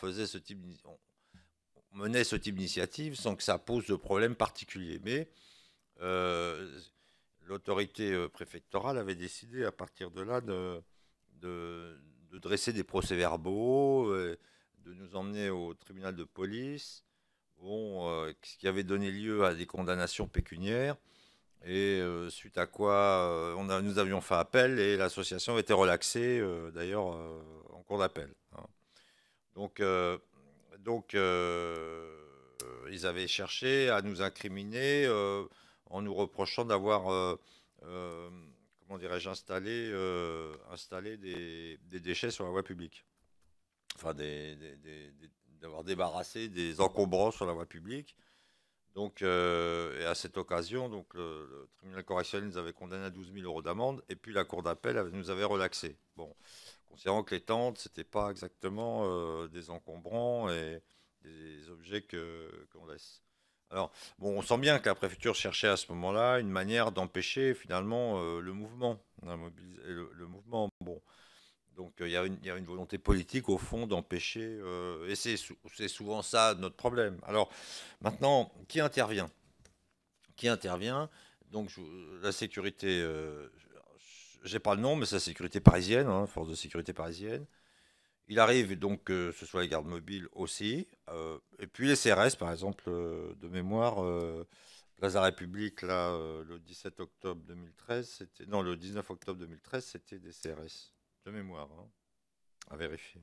menait ce type d'initiative sans que ça pose de problème particulier. Mais l'autorité préfectorale avait décidé à partir de là de dresser des procès-verbaux, de nous emmener au tribunal de police, ce qui avait donné lieu à des condamnations pécuniaires. Et suite à quoi nous avions fait appel et l'association avait été relaxée d'ailleurs en cours d'appel. Hein. Donc ils avaient cherché à nous incriminer en nous reprochant d'avoir, comment dirais-je, installé des déchets sur la voie publique. Enfin, d'avoir débarrassé des encombrants sur la voie publique. Donc, et à cette occasion, donc, le tribunal correctionnel nous avait condamné à 12 000 € d'amende, et puis la cour d'appel nous avait relaxé. Bon, considérant que les tentes, c'était pas exactement des encombrants et des objets qu'on laisse. Alors, bon, on sent bien que la préfecture cherchait à ce moment-là une manière d'empêcher finalement le mouvement, le mouvement. Bon. Donc il y a une volonté politique au fond d'empêcher, et c'est souvent ça notre problème. Alors maintenant, qui intervient? Donc la sécurité, j'ai pas le nom, mais c'est la sécurité parisienne, hein, force de sécurité parisienne. Il arrive donc que ce soit les gardes mobiles aussi, et puis les CRS par exemple, de mémoire, Place de la République, là, le 17 octobre 2013, le 19 octobre 2013, c'était des CRS. De mémoire, hein, à vérifier.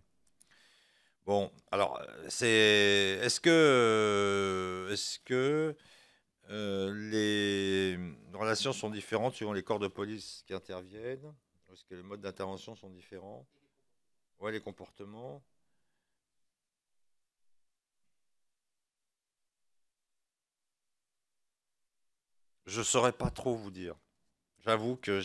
Bon, alors, est-ce que les relations sont différentes suivant les corps de police qui interviennent? Est-ce que les modes d'intervention sont différents? Ouais, les comportements. Je saurais pas trop vous dire. J'avoue que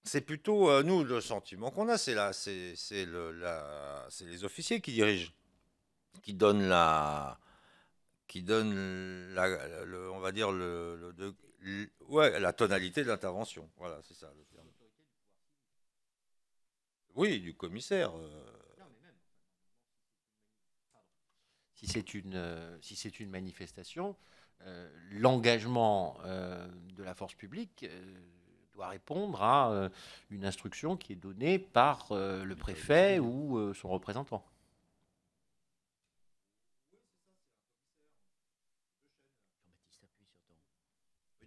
c'est plutôt nous le sentiment qu'on a, c'est les officiers qui dirigent, qui donnent on va dire ouais, la tonalité de l'intervention. Voilà, c'est ça le terme. Oui, du commissaire. Si c'est une manifestation, l'engagement de la force publique doit répondre à une instruction qui est donnée par le préfet ou son représentant.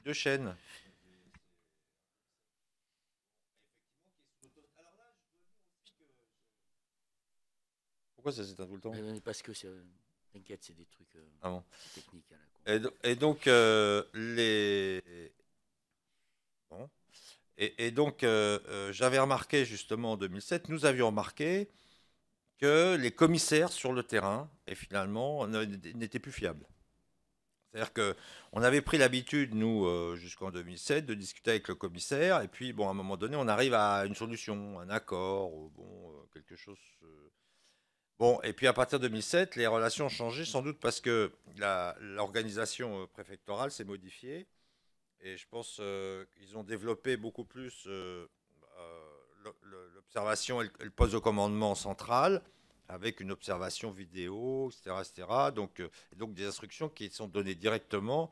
De chaîne. Pourquoi ça s'éteint tout le temps? Parce que t'inquiète, c'est des trucs techniques. Et donc, bon. Et donc, j'avais remarqué justement en 2007, nous avions remarqué que les commissaires sur le terrain, et finalement, n'étaient plus fiables. C'est-à-dire qu'on avait pris l'habitude, nous, jusqu'en 2007, de discuter avec le commissaire, et puis, bon, à un moment donné, on arrive à une solution, un accord, quelque chose. Bon, et puis à partir de 2007, les relations ont changé, sans doute parce que l'organisation préfectorale s'est modifiée, Et je pense qu'ils ont développé beaucoup plus l'observation et le poste de commandement central, avec une observation vidéo, etc. etc. Donc, et donc des instructions qui sont données directement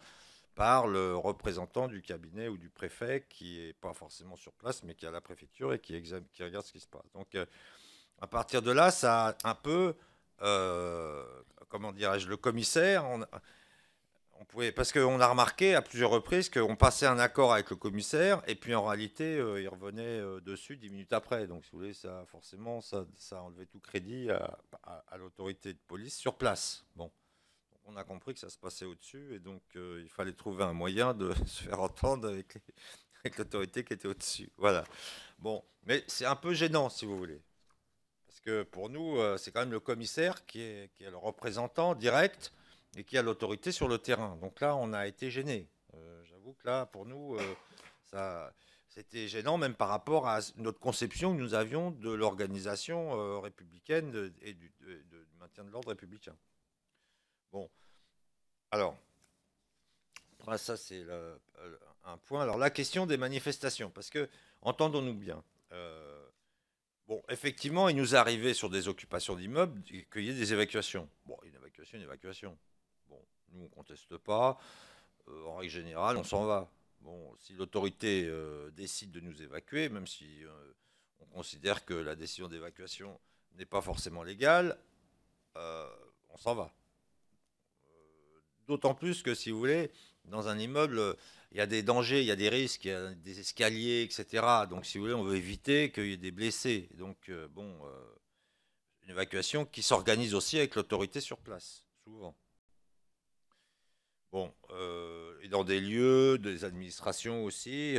par le représentant du cabinet ou du préfet, qui n'est pas forcément sur place, mais qui est à la préfecture et qui regarde ce qui se passe. Donc, à partir de là, ça a un peu, comment dirais-je, le commissaire, on pouvait, parce qu'on a remarqué à plusieurs reprises qu'on passait un accord avec le commissaire, et puis en réalité, il revenait dessus 10 minutes après. Donc, si vous voulez, ça, forcément, ça enlevait tout crédit à l'autorité de police sur place. Bon. On a compris que ça se passait au-dessus, et donc il fallait trouver un moyen de se faire entendre avec l'autorité qui était au-dessus. Voilà. Bon, mais c'est un peu gênant, si vous voulez. Parce que pour nous, c'est quand même le commissaire qui est le représentant direct et qui a l'autorité sur le terrain. Donc là, on a été gêné. J'avoue que là, pour nous, c'était gênant, même par rapport à notre conception que nous avions de l'organisation républicaine et du maintien de l'ordre républicain. Bon, alors, ça c'est un point. Alors la question des manifestations, parce que, entendons-nous bien, bon, effectivement, il nous est arrivé sur des occupations d'immeubles qu'il y ait des évacuations. Bon, une évacuation. Bon, nous, on ne conteste pas. En règle générale, on s'en va. Bon, si l'autorité décide de nous évacuer, même si on considère que la décision d'évacuation n'est pas forcément légale, on s'en va. D'autant plus que, si vous voulez, dans un immeuble, il y a des dangers, il y a des risques, il y a des escaliers, etc. Donc, si vous voulez, on veut éviter qu'il y ait des blessés. Donc, une évacuation qui s'organise aussi avec l'autorité sur place, souvent. Bon, et dans des lieux, des administrations aussi,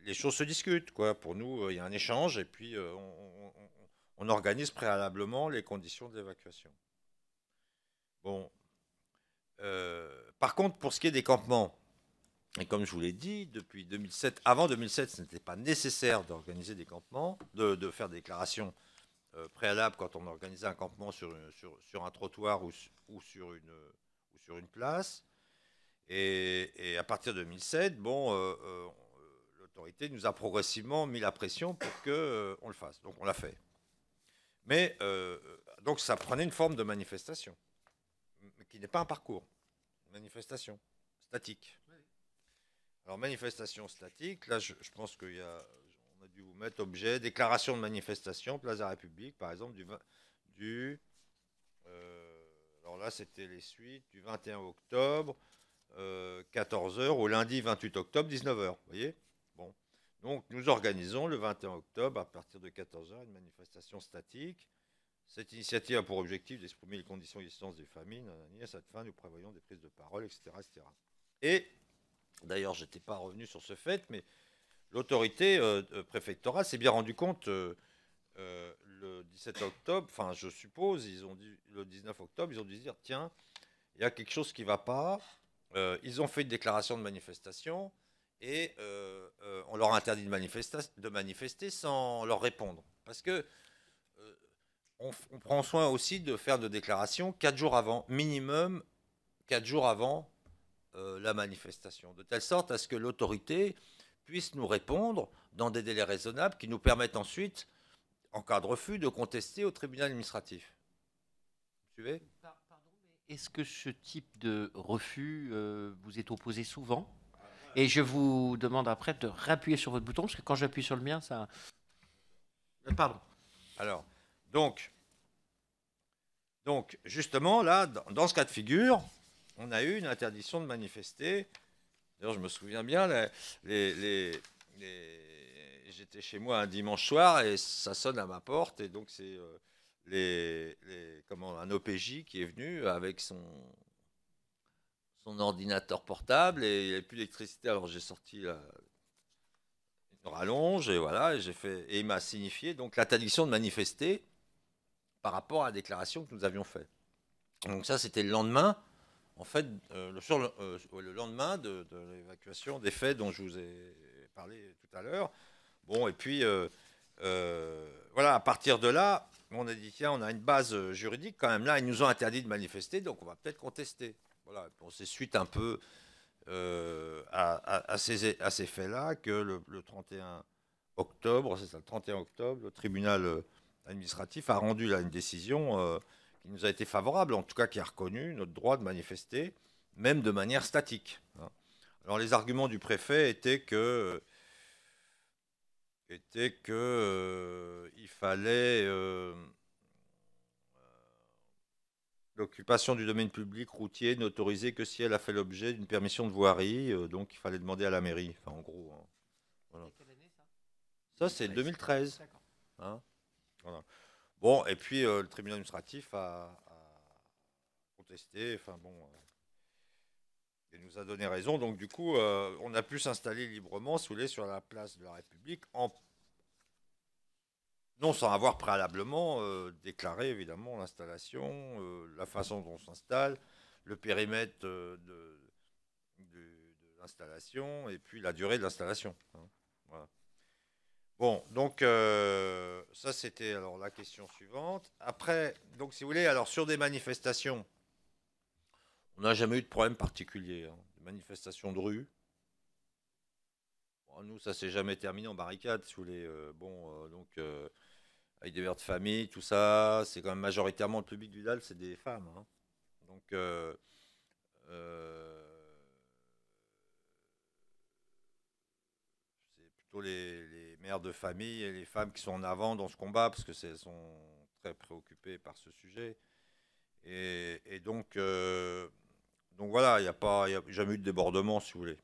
les choses se discutent, quoi. Pour nous, il y a un échange, et puis on organise préalablement les conditions de l'évacuation. Bon. Par contre, pour ce qui est des campements, et comme je vous l'ai dit, depuis 2007, avant 2007, ce n'était pas nécessaire d'organiser des campements, de faire des déclarations préalables quand on organisait un campement sur un trottoir ou sur une place. Et à partir de 2007, bon, l'autorité nous a progressivement mis la pression pour qu'on le fasse. Donc on l'a fait. Mais donc ça prenait une forme de manifestation, qui n'est pas un parcours. Manifestation statique. Alors, manifestation statique, là, je pense qu'on a dû vous mettre objet, déclaration de manifestation, place de la République, par exemple, alors là, c'était les suites, du 21 octobre, 14h, au lundi 28 octobre, 19h. Vous voyez ? Bon. Donc, nous organisons le 21 octobre, à partir de 14h, une manifestation statique. Cette initiative a pour objectif d'exprimer les conditions d'existence des familles. À cette fin, nous prévoyons des prises de parole, etc. etc. Et, d'ailleurs, je n'étais pas revenu sur ce fait, mais l'autorité préfectorale s'est bien rendu compte le 17 octobre, enfin, je suppose, ils ont dit, le 19 octobre, ils ont dû se dire, tiens, il y a quelque chose qui ne va pas. Ils ont fait une déclaration de manifestation et on leur a interdit de manifester sans leur répondre. Parce que on prend soin aussi de faire de déclarations 4 jours avant, minimum 4 jours avant la manifestation, de telle sorte à ce que l'autorité puisse nous répondre dans des délais raisonnables qui nous permettent ensuite, en cas de refus, de contester au tribunal administratif. Vous suivez ? Pardon, mais est-ce que ce type de refus vous est opposé souvent ? Et je vous demande après de réappuyer sur votre bouton, parce que quand j'appuie sur le mien, ça... Pardon. Alors, donc, justement, là, dans ce cas de figure, on a eu une interdiction de manifester. D'ailleurs, je me souviens bien, j'étais chez moi un dimanche soir et ça sonne à ma porte. Et donc, c'est un OPJ qui est venu avec son ordinateur portable et il n'y avait plus d'électricité. Alors, j'ai sorti une rallonge et voilà, et il m'a signifié donc l'interdiction de manifester par rapport à la déclaration que nous avions faite. Donc ça, c'était le lendemain, en fait, le lendemain de l'évacuation des faits dont je vous ai parlé tout à l'heure. Bon, et puis, voilà, à partir de là, on a dit, tiens, on a une base juridique quand même. Là, ils nous ont interdit de manifester, donc on va peut-être contester. Voilà, pour ces suites un peu à ces faits-là que le 31 octobre, c'est ça, le 31 octobre, le tribunal administratif a rendu là une décision qui nous a été favorable, en tout cas qui a reconnu notre droit de manifester, même de manière statique. Hein. Alors les arguments du préfet étaient que il fallait l'occupation du domaine public routier n'autorisée que si elle a fait l'objet d'une permission de voirie, donc il fallait demander à la mairie. Enfin, en gros. Hein. Voilà. Quelle année, ça? Ça, c'est 2013. D'accord. Hein. Voilà. Bon, et puis le tribunal administratif a contesté. Enfin bon, il nous a donné raison. Donc du coup, on a pu s'installer librement, si vous voulez, sur la place de la République, non sans avoir préalablement déclaré évidemment l'installation, la façon dont on s'installe, le périmètre de l'installation et puis la durée de l'installation. Hein. Voilà. Bon, donc ça c'était alors la question suivante. Après, donc si vous voulez, alors sur des manifestations, on n'a jamais eu de problème particulier. Hein. Des manifestations de rue. Bon, nous, ça s'est jamais terminé en barricade, si vous voulez. Donc avec des mères de famille, tout ça, c'est quand même majoritairement le public du DAL, c'est des femmes. Hein. Donc c'est plutôt les mères de famille et les femmes qui sont en avant dans ce combat, parce que elles sont très préoccupées par ce sujet. Et donc voilà, il n'y a jamais eu de débordement, si vous voulez.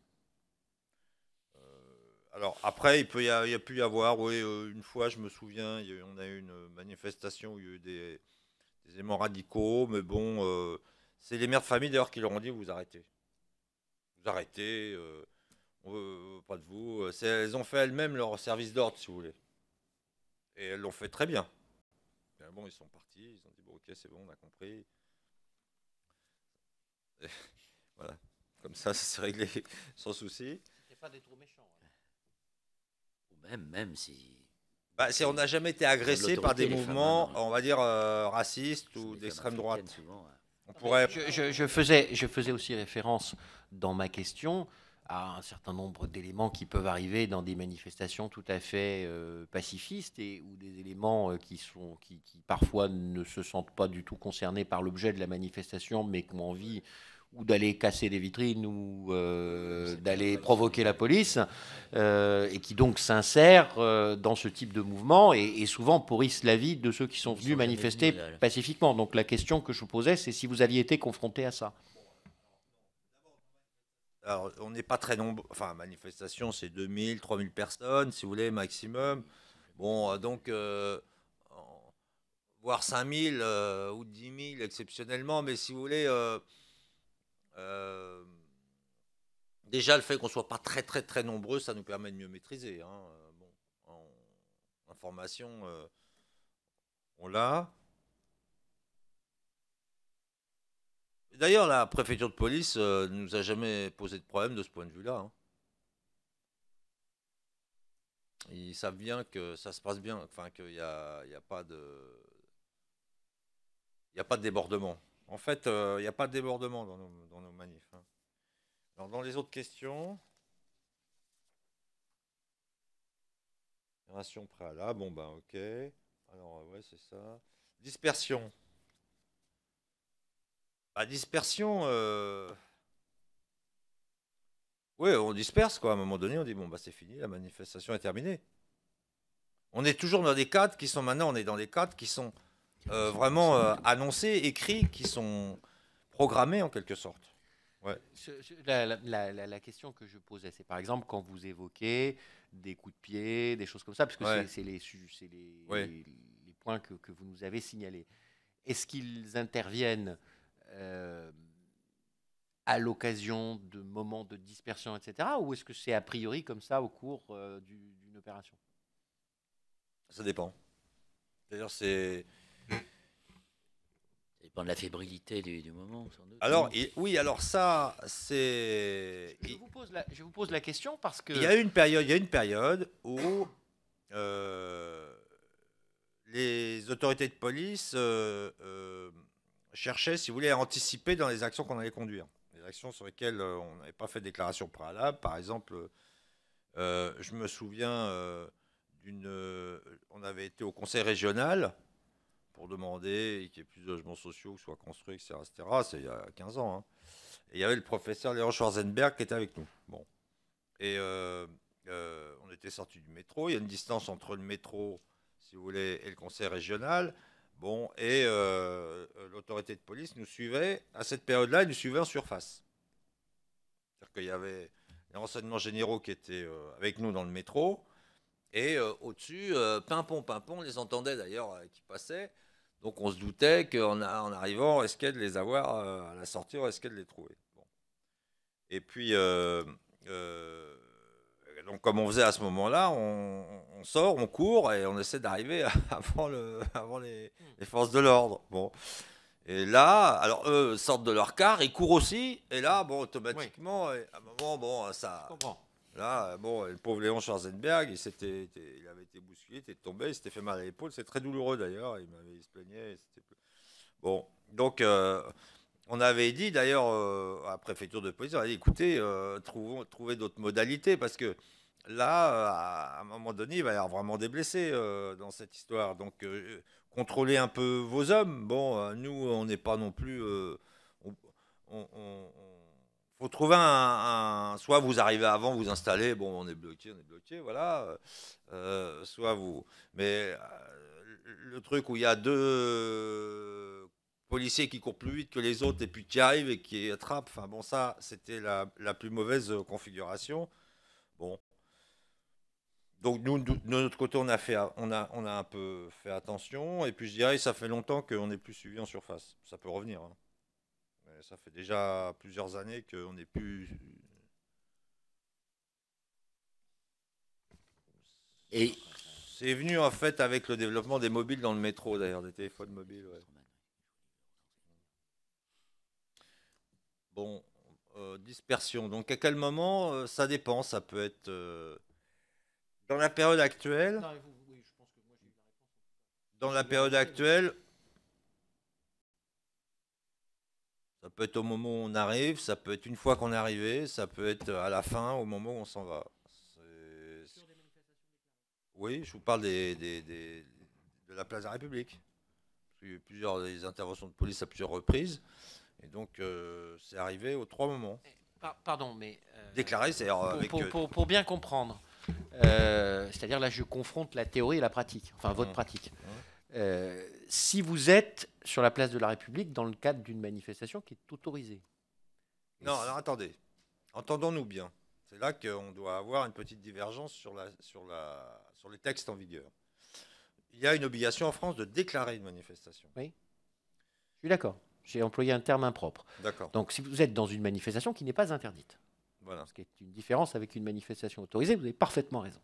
Alors après, il y a pu y avoir, oui, une fois, je me souviens, on a eu une manifestation où il y a eu des éléments radicaux, mais bon, c'est les mères de famille d'ailleurs qui leur ont dit vous arrêtez. Vous arrêtez, on veut pas de vous. Elles ont fait elles-mêmes leur service d'ordre, si vous voulez. Et elles l'ont fait très bien. Et bon, ils sont partis, ils ont dit bon, ok, c'est bon, on a compris. Et voilà, comme ça s'est réglé sans souci. C'est pas des trop méchants. Même si. On n'a jamais été agressé par des mouvements, on va dire, racistes ou d'extrême droite. Souvent, On pourrait... Je faisais aussi référence dans ma question à un certain nombre d'éléments qui peuvent arriver dans des manifestations tout à fait pacifistes ou des éléments qui parfois ne se sentent pas du tout concernés par l'objet de la manifestation mais qui ont envie ou d'aller casser des vitrines ou d'aller provoquer la police et qui donc s'insèrent dans ce type de mouvement et souvent pourrissent la vie de ceux qui sont venus manifester pacifiquement. Donc la question que je vous posais, c'est si vous aviez été confronté à ça. Alors, on n'est pas très nombreux. Enfin, manifestation, c'est 2000, 3000 personnes, si vous voulez, maximum. Bon, donc, voire 5000 ou 10 000 exceptionnellement, mais si vous voulez... déjà, le fait qu'on ne soit pas très très très nombreux, ça nous permet de mieux maîtriser. Hein. Bon, en information, on l'a. D'ailleurs, la préfecture de police ne nous a jamais posé de problème de ce point de vue-là. Hein. Ils savent bien que ça se passe bien, enfin qu'il n'y a pas de... Il n'y a pas de débordement. En fait, il n'y a pas de débordement dans nos manifs. Hein. Alors, dans les autres questions, génération préalable, bon ben ok. Alors ouais, c'est ça. Dispersion. Bah, dispersion, oui, on disperse quoi. À un moment donné, on dit bon bah c'est fini, la manifestation est terminée. On est toujours dans des cadres qui sont maintenant, on est dans des cadres qui sont vraiment annoncés, écrits, qui sont programmés en quelque sorte. Ouais. La question que je posais, c'est par exemple quand vous évoquez des coups de pied, des choses comme ça, parce que Ouais. c'est les Ouais. les points que vous nous avez signalés. Est-ce qu'ils interviennent à l'occasion de moments de dispersion, etc., ou est-ce que c'est a priori comme ça au cours d'une opération? Ça dépend. D'ailleurs, c'est... Ça dépend de la fébrilité du moment, sans doute. Alors, oui, alors ça, c'est... Je vous pose la question parce que... Il y a une période où les autorités de police cherchaient, si vous voulez, à anticiper dans les actions qu'on allait conduire. actions sur lesquelles on n'avait pas fait de déclaration préalable. Par exemple, je me souviens on avait été au conseil régional pour demander qu'il y ait plus de logements sociaux qui soient construits, etc. C'est il y a 15 ans. Hein. Et il y avait le professeur Léon Schwarzenberg qui était avec nous. Bon. Et on était sortis du métro. Il y a une distance entre le métro, si vous voulez, et le conseil régional. Bon, et l'autorité de police nous suivait, à cette période-là, ils nous suivaient en surface. C'est-à-dire qu'il y avait les renseignements généraux qui étaient avec nous dans le métro, et au-dessus, pimpon, on les entendait d'ailleurs qui passaient. Donc on se doutait qu'en arrivant, on risquait de les avoir à la sortie, on risquait de les trouver. Bon. Et puis, donc comme on faisait à ce moment-là, on sort, on court et on essaie d'arriver avant les forces de l'ordre. Bon. Et là, alors eux sortent de leur car, ils courent aussi, et là, bon, automatiquement, à un moment, bon, ça. Je comprends. Là, bon, le pauvre Léon Schwarzenberg, il avait été bousculé, il était tombé, il s'était fait mal à l'épaule. C'est très douloureux d'ailleurs. Il se plaignait. Bon, donc on avait dit d'ailleurs à la préfecture de police, on a dit écoutez, trouvez d'autres modalités parce que là, à un moment donné, il va y avoir vraiment des blessés dans cette histoire. Donc contrôlez un peu vos hommes. Bon, nous, on n'est pas non plus. Faut trouver soit vous arrivez avant, vous installez, bon, on est bloqué, voilà. Soit vous. Mais le truc où il y a deux policiers qui courent plus vite que les autres et puis qui arrivent et qui attrapent, enfin bon, ça, c'était la plus mauvaise configuration. Bon. Donc nous, de notre côté, on a un peu fait attention. Et puis je dirais, ça fait longtemps qu'on n'est plus suivi en surface. Ça peut revenir. Hein. Ça fait déjà plusieurs années qu'on n'est plus. Et c'est venu en fait avec le développement des mobiles dans le métro, d'ailleurs, des téléphones mobiles. Ouais. Bon, dispersion. Donc à quel moment ça dépend. Ça peut être dans la période actuelle. Dans la période actuelle. Ça peut être au moment où on arrive, ça peut être une fois qu'on est arrivé, ça peut être à la fin, au moment où on s'en va. Oui, je vous parle de la place de la République. Il y a eu plusieurs des interventions de police à plusieurs reprises. Et donc, c'est arrivé aux 3 moments. Pardon, mais... Déclaré, c'est-à-dire... Pour bien comprendre, c'est-à-dire là, je confronte la théorie et la pratique, enfin votre pratique. Si vous êtes sur la place de la République dans le cadre d'une manifestation qui est autorisée. Non, alors attendez. Entendons-nous bien. C'est là qu'on doit avoir une petite divergence sur les textes en vigueur. Il y a une obligation en France de déclarer une manifestation. Oui, je suis d'accord. J'ai employé un terme impropre. D'accord. Donc si vous êtes dans une manifestation qui n'est pas interdite, voilà. Ce qui est une différence avec une manifestation autorisée, vous avez parfaitement raison.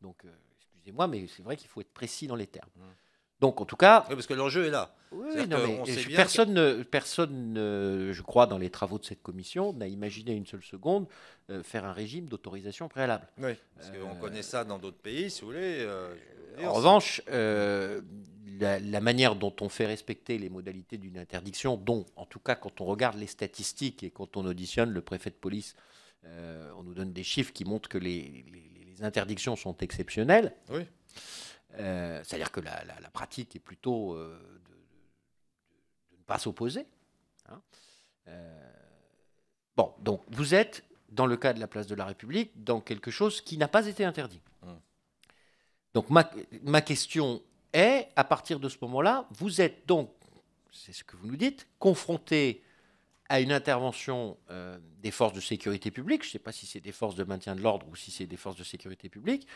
Donc excusez-moi, mais c'est vrai qu'il faut être précis dans les termes. Donc, en tout cas... Oui, parce que l'enjeu est là. Oui, non, mais personne, je crois, dans les travaux de cette commission, n'a imaginé une seule seconde faire un régime d'autorisation préalable. Oui, parce qu'on connaît ça dans d'autres pays, si vous voulez. En revanche, la manière dont on fait respecter les modalités d'une interdiction, dont, en tout cas, quand on regarde les statistiques et quand on auditionne le préfet de police, on nous donne des chiffres qui montrent que les interdictions sont exceptionnelles. Oui. C'est-à-dire que la pratique est plutôt de ne pas s'opposer. Hein. Bon, donc vous êtes, dans le cas de la place de la République, dans quelque chose qui n'a pas été interdit. Donc ma question est, à partir de ce moment-là, vous êtes donc, c'est ce que vous nous dites, confronté à une intervention des forces de sécurité publique, je ne sais pas si c'est des forces de maintien de l'ordre ou si c'est des forces de sécurité publique,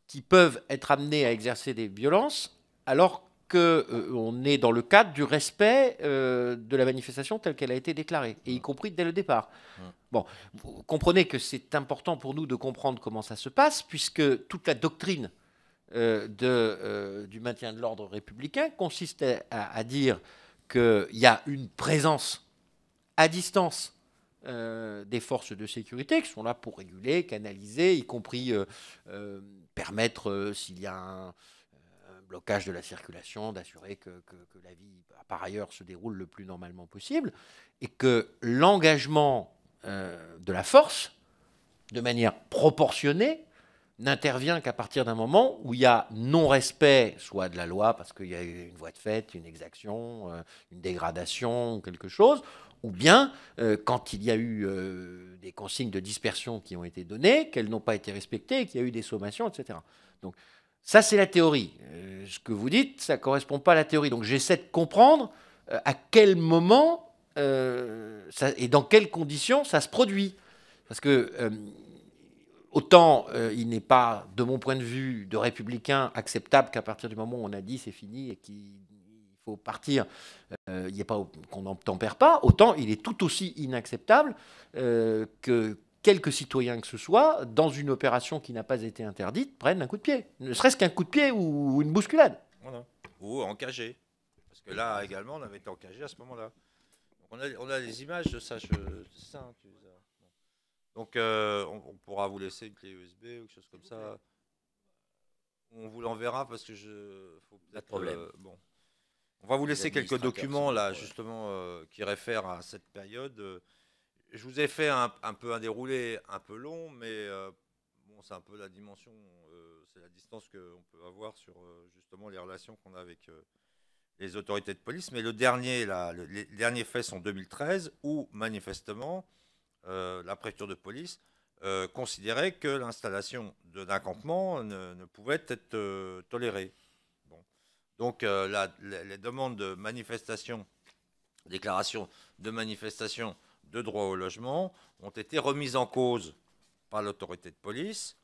qui peuvent être amenés à exercer des violences alors qu'on est dans le cadre du respect de la manifestation telle qu'elle a été déclarée, et y compris dès le départ. Bon, vous comprenez que c'est important pour nous de comprendre comment ça se passe, puisque toute la doctrine du maintien de l'ordre républicain consiste à dire qu'il y a une présence à distance des forces de sécurité qui sont là pour réguler, canaliser, y compris permettre, s'il y a un blocage de la circulation, d'assurer que la vie, par ailleurs, se déroule le plus normalement possible, et que l'engagement de la force, de manière proportionnée, n'intervient qu'à partir d'un moment où il y a non-respect, soit de la loi, parce qu'il y a eu une voie de fait, une exaction, une dégradation, ou quelque chose, ou bien quand il y a eu des consignes de dispersion qui ont été données, qu'elles n'ont pas été respectées, qu'il y a eu des sommations, etc. Donc ça, c'est la théorie. Ce que vous dites, ça ne correspond pas à la théorie. Donc j'essaie de comprendre à quel moment et dans quelles conditions ça se produit. Parce que autant il n'est pas, de mon point de vue de républicain, acceptable qu'à partir du moment où on a dit c'est fini et qu'il faut partir, qu'on n'en tempère pas, autant il est tout aussi inacceptable que quelques citoyens que ce soit, dans une opération qui n'a pas été interdite, prennent un coup de pied. Ne serait-ce qu'un coup de pied ou une bousculade. Voilà. Ou encagé. Parce que là, également, on avait été encagé à ce moment-là. On a les images de ça. C'est ça, hein, donc, on pourra vous laisser une clé USB ou quelque chose comme ça. On vous l'enverra parce que faut pas de problème. Bon. On va vous laisser quelques documents là, justement, qui réfèrent à cette période. Je vous ai fait un peu un déroulé un peu long, mais bon, c'est un peu la dimension, c'est la distance qu'on peut avoir sur justement les relations qu'on a avec les autorités de police. Mais les derniers faits sont 2013, où manifestement la préfecture de police considérait que l'installation d'un campement ne pouvait être tolérée. Bon. Donc les demandes de manifestation, déclaration de manifestation de droit au logement ont été remises en cause par l'autorité de police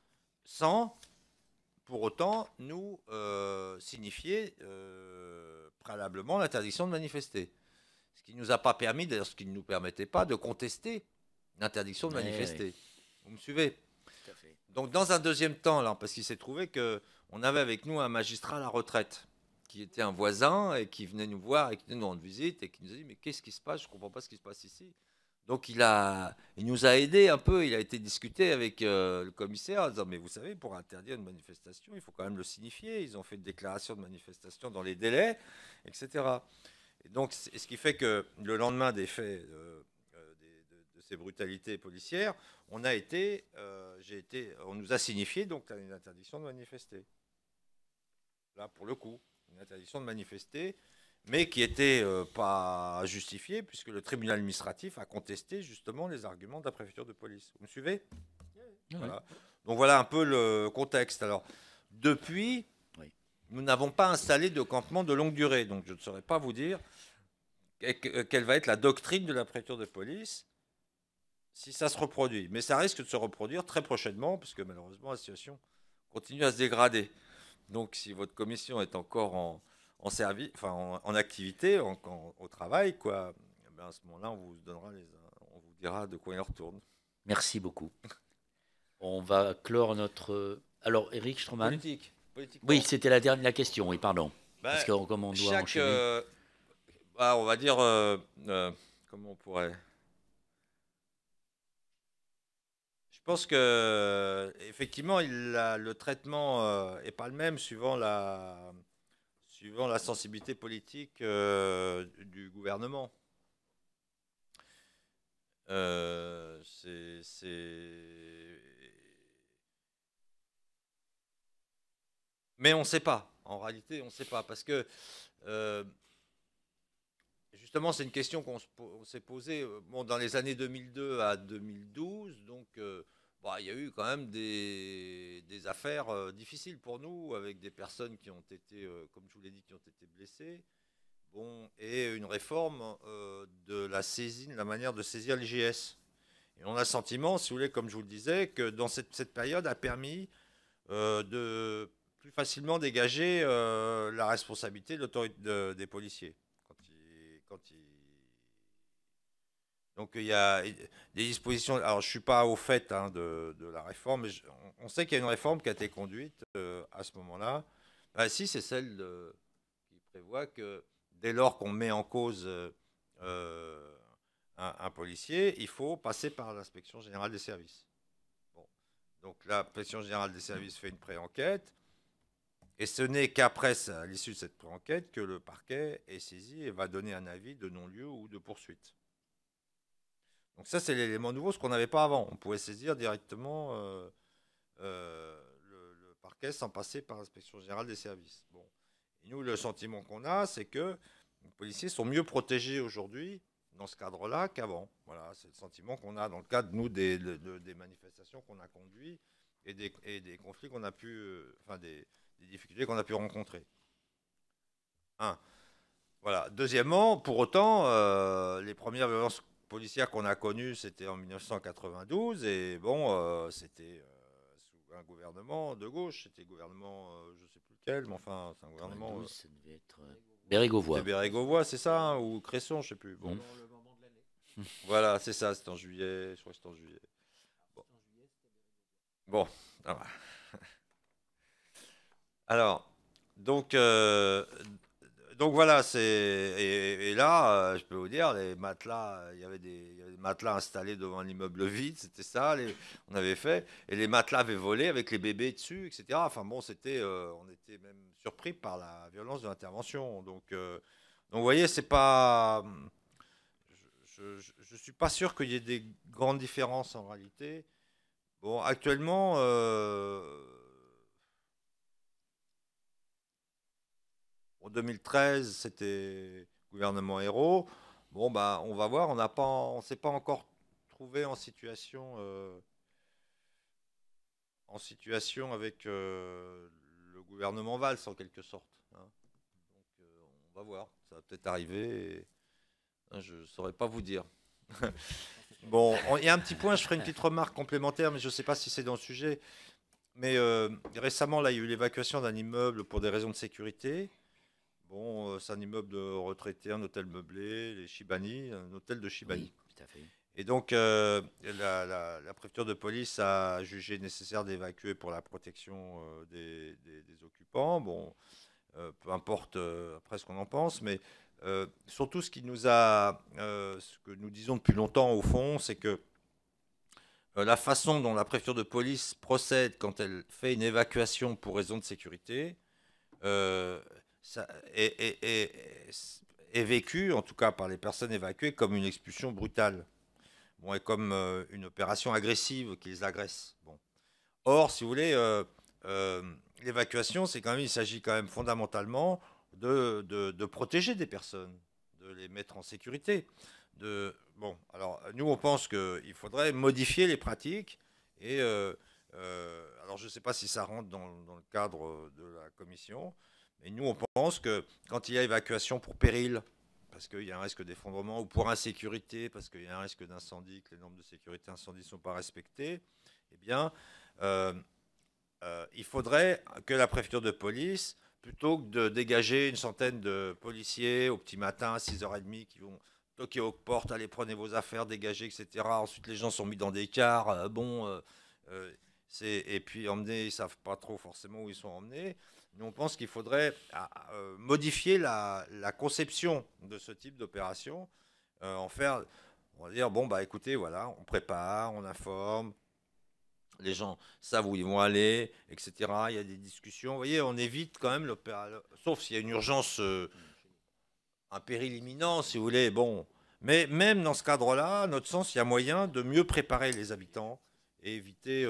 sans pour autant nous signifier préalablement l'interdiction de manifester. Ce qui ne nous a pas permis, d'ailleurs ce qui ne nous permettait pas de contester l'interdiction de manifester. Vous me suivez? Tout à fait. Donc dans un deuxième temps, là, parce qu'il s'est trouvé qu'on avait avec nous un magistrat à la retraite qui était un voisin et qui venait nous voir et qui venait nous rendre visite et qui nous a dit mais qu'est-ce qui se passe? Je ne comprends pas ce qui se passe ici. Donc il nous a aidé un peu, il a été discuté avec le commissaire en disant mais vous savez, pour interdire une manifestation, il faut quand même le signifier. Ils ont fait une déclaration de manifestation dans les délais, etc. Et donc ce qui fait que le lendemain des faits de ces brutalités policières, on nous a signifié donc une interdiction de manifester. Là pour le coup, une interdiction de manifester, mais qui n'était pas justifiée, puisque le tribunal administratif a contesté justement les arguments de la préfecture de police. Vous me suivez? Voilà. Donc voilà un peu le contexte. Alors, depuis, nous n'avons pas installé de campement de longue durée, donc je ne saurais pas vous dire quelle va être la doctrine de la préfecture de police si ça se reproduit. Mais ça risque de se reproduire très prochainement, puisque malheureusement la situation continue à se dégrader. Donc si votre commission est encore en service, enfin en activité, au travail, quoi, ben à ce moment-là, on vous dira de quoi il en retourne. Merci beaucoup. On va clore notre. Alors, Éric Stroman. Politique. Oui, c'était la dernière question. Oui, pardon. Ben, parce que comme on doit enchaîner. On va dire comment on pourrait. Je pense que effectivement, le traitement est pas le même suivant la sensibilité politique du gouvernement. Mais on ne sait pas. En réalité, on ne sait pas. Parce que, justement, c'est une question qu'on s'est posée dans les années 2002 à 2012. Donc, il y a eu quand même des affaires difficiles pour nous, avec des personnes qui ont été, comme je vous l'ai dit, qui ont été blessées. Bon, et une réforme de la manière de saisir l'IGS. Et on a le sentiment, si vous voulez, comme je vous le disais, que dans cette période a permis de plus facilement dégager la responsabilité de l'autorité des policiers. Donc il y a des dispositions. Alors je ne suis pas au fait de la réforme, mais on sait qu'il y a une réforme qui a été conduite à ce moment-là. Si, c'est celle qui prévoit que dès lors qu'on met en cause un policier, il faut passer par l'inspection générale des services. Bon. Donc l'inspection générale des services fait une pré-enquête. Et ce n'est qu'après, à l'issue de cette enquête, que le parquet est saisi et va donner un avis de non-lieu ou de poursuite. Donc ça, c'est l'élément nouveau, ce qu'on n'avait pas avant. On pouvait saisir directement le parquet sans passer par l'inspection générale des services. Bon. Et nous, le sentiment qu'on a, c'est que les policiers sont mieux protégés aujourd'hui dans ce cadre-là qu'avant. Voilà, c'est le sentiment qu'on a dans le cadre, nous, des manifestations qu'on a conduites et des conflits qu'on a pu... enfin, des difficultés qu'on a pu rencontrer. Voilà. Deuxièmement, pour autant, les premières violences policières qu'on a connues, c'était en 1992, et bon, c'était sous un gouvernement de gauche, c'était le gouvernement, je ne sais plus lequel, mais enfin, c'est un gouvernement... ça devait être Bérégovoy. C'est Bérégovoy, c'est ça, hein, ou Cresson, je ne sais plus. Bon. Voilà, c'est ça, c'était en juillet, je crois que c'était en juillet. Bon. Alors, donc voilà, et là, je peux vous dire, les matelas, il y avait des matelas installés devant l'immeuble vide, c'était ça, on avait fait, et les matelas avaient volé avec les bébés dessus, etc. Enfin bon, on était même surpris par la violence de l'intervention. Donc vous voyez, c'est pas, je suis pas sûr qu'il y ait des grandes différences en réalité. Bon, actuellement. En 2013, c'était gouvernement Hérault. Bon, bah, on va voir. On s'est pas encore trouvé en situation avec le gouvernement Valls, en quelque sorte. Hein. Donc, on va voir. Ça va peut-être arriver. Je ne saurais pas vous dire. Bon, il y a un petit point. Je ferai une petite remarque complémentaire, mais je ne sais pas si c'est dans le sujet. Mais récemment, là, il y a eu l'évacuation d'un immeuble pour des raisons de sécurité. Bon, c'est un immeuble de retraités, un hôtel meublé, les Chibani, un hôtel de Chibani. Oui, tout à fait. Et donc, la préfecture de police a jugé nécessaire d'évacuer pour la protection des occupants. Bon, peu importe après ce qu'on en pense, mais surtout ce que nous disons depuis longtemps au fond, c'est que la façon dont la préfecture de police procède quand elle fait une évacuation pour raison de sécurité, ça est vécu, en tout cas par les personnes évacuées, comme une expulsion brutale. Bon, et comme une opération agressive qui les agresse. Bon. Or, si vous voulez, l'évacuation, il s'agit quand même fondamentalement de protéger des personnes, de les mettre en sécurité. Bon, alors nous, on pense qu'il faudrait modifier les pratiques. Et alors, je ne sais pas si ça rentre dans le cadre de la commission. Mais nous, on pense que quand il y a évacuation pour péril, parce qu'il y a un risque d'effondrement, ou pour insécurité, parce qu'il y a un risque d'incendie, que les normes de sécurité incendie ne sont pas respectées, eh bien, il faudrait que la préfecture de police, plutôt que de dégager une centaine de policiers au petit matin à 6h30 qui vont toquer aux portes, allez, prenez vos affaires, dégagez, etc. Ensuite, les gens sont mis dans des cars, et puis emmenés, ils ne savent pas trop forcément où ils sont emmenés. Nous, on pense qu'il faudrait modifier la conception de ce type d'opération, on va dire, bon, bah écoutez, voilà, on prépare, on informe, les gens savent où ils vont aller, etc. Il y a des discussions. Vous voyez, on évite quand même l'opération, sauf s'il y a une urgence, un péril imminent, si vous voulez, bon. Mais même dans ce cadre-là, à notre sens, il y a moyen de mieux préparer les habitants et éviter,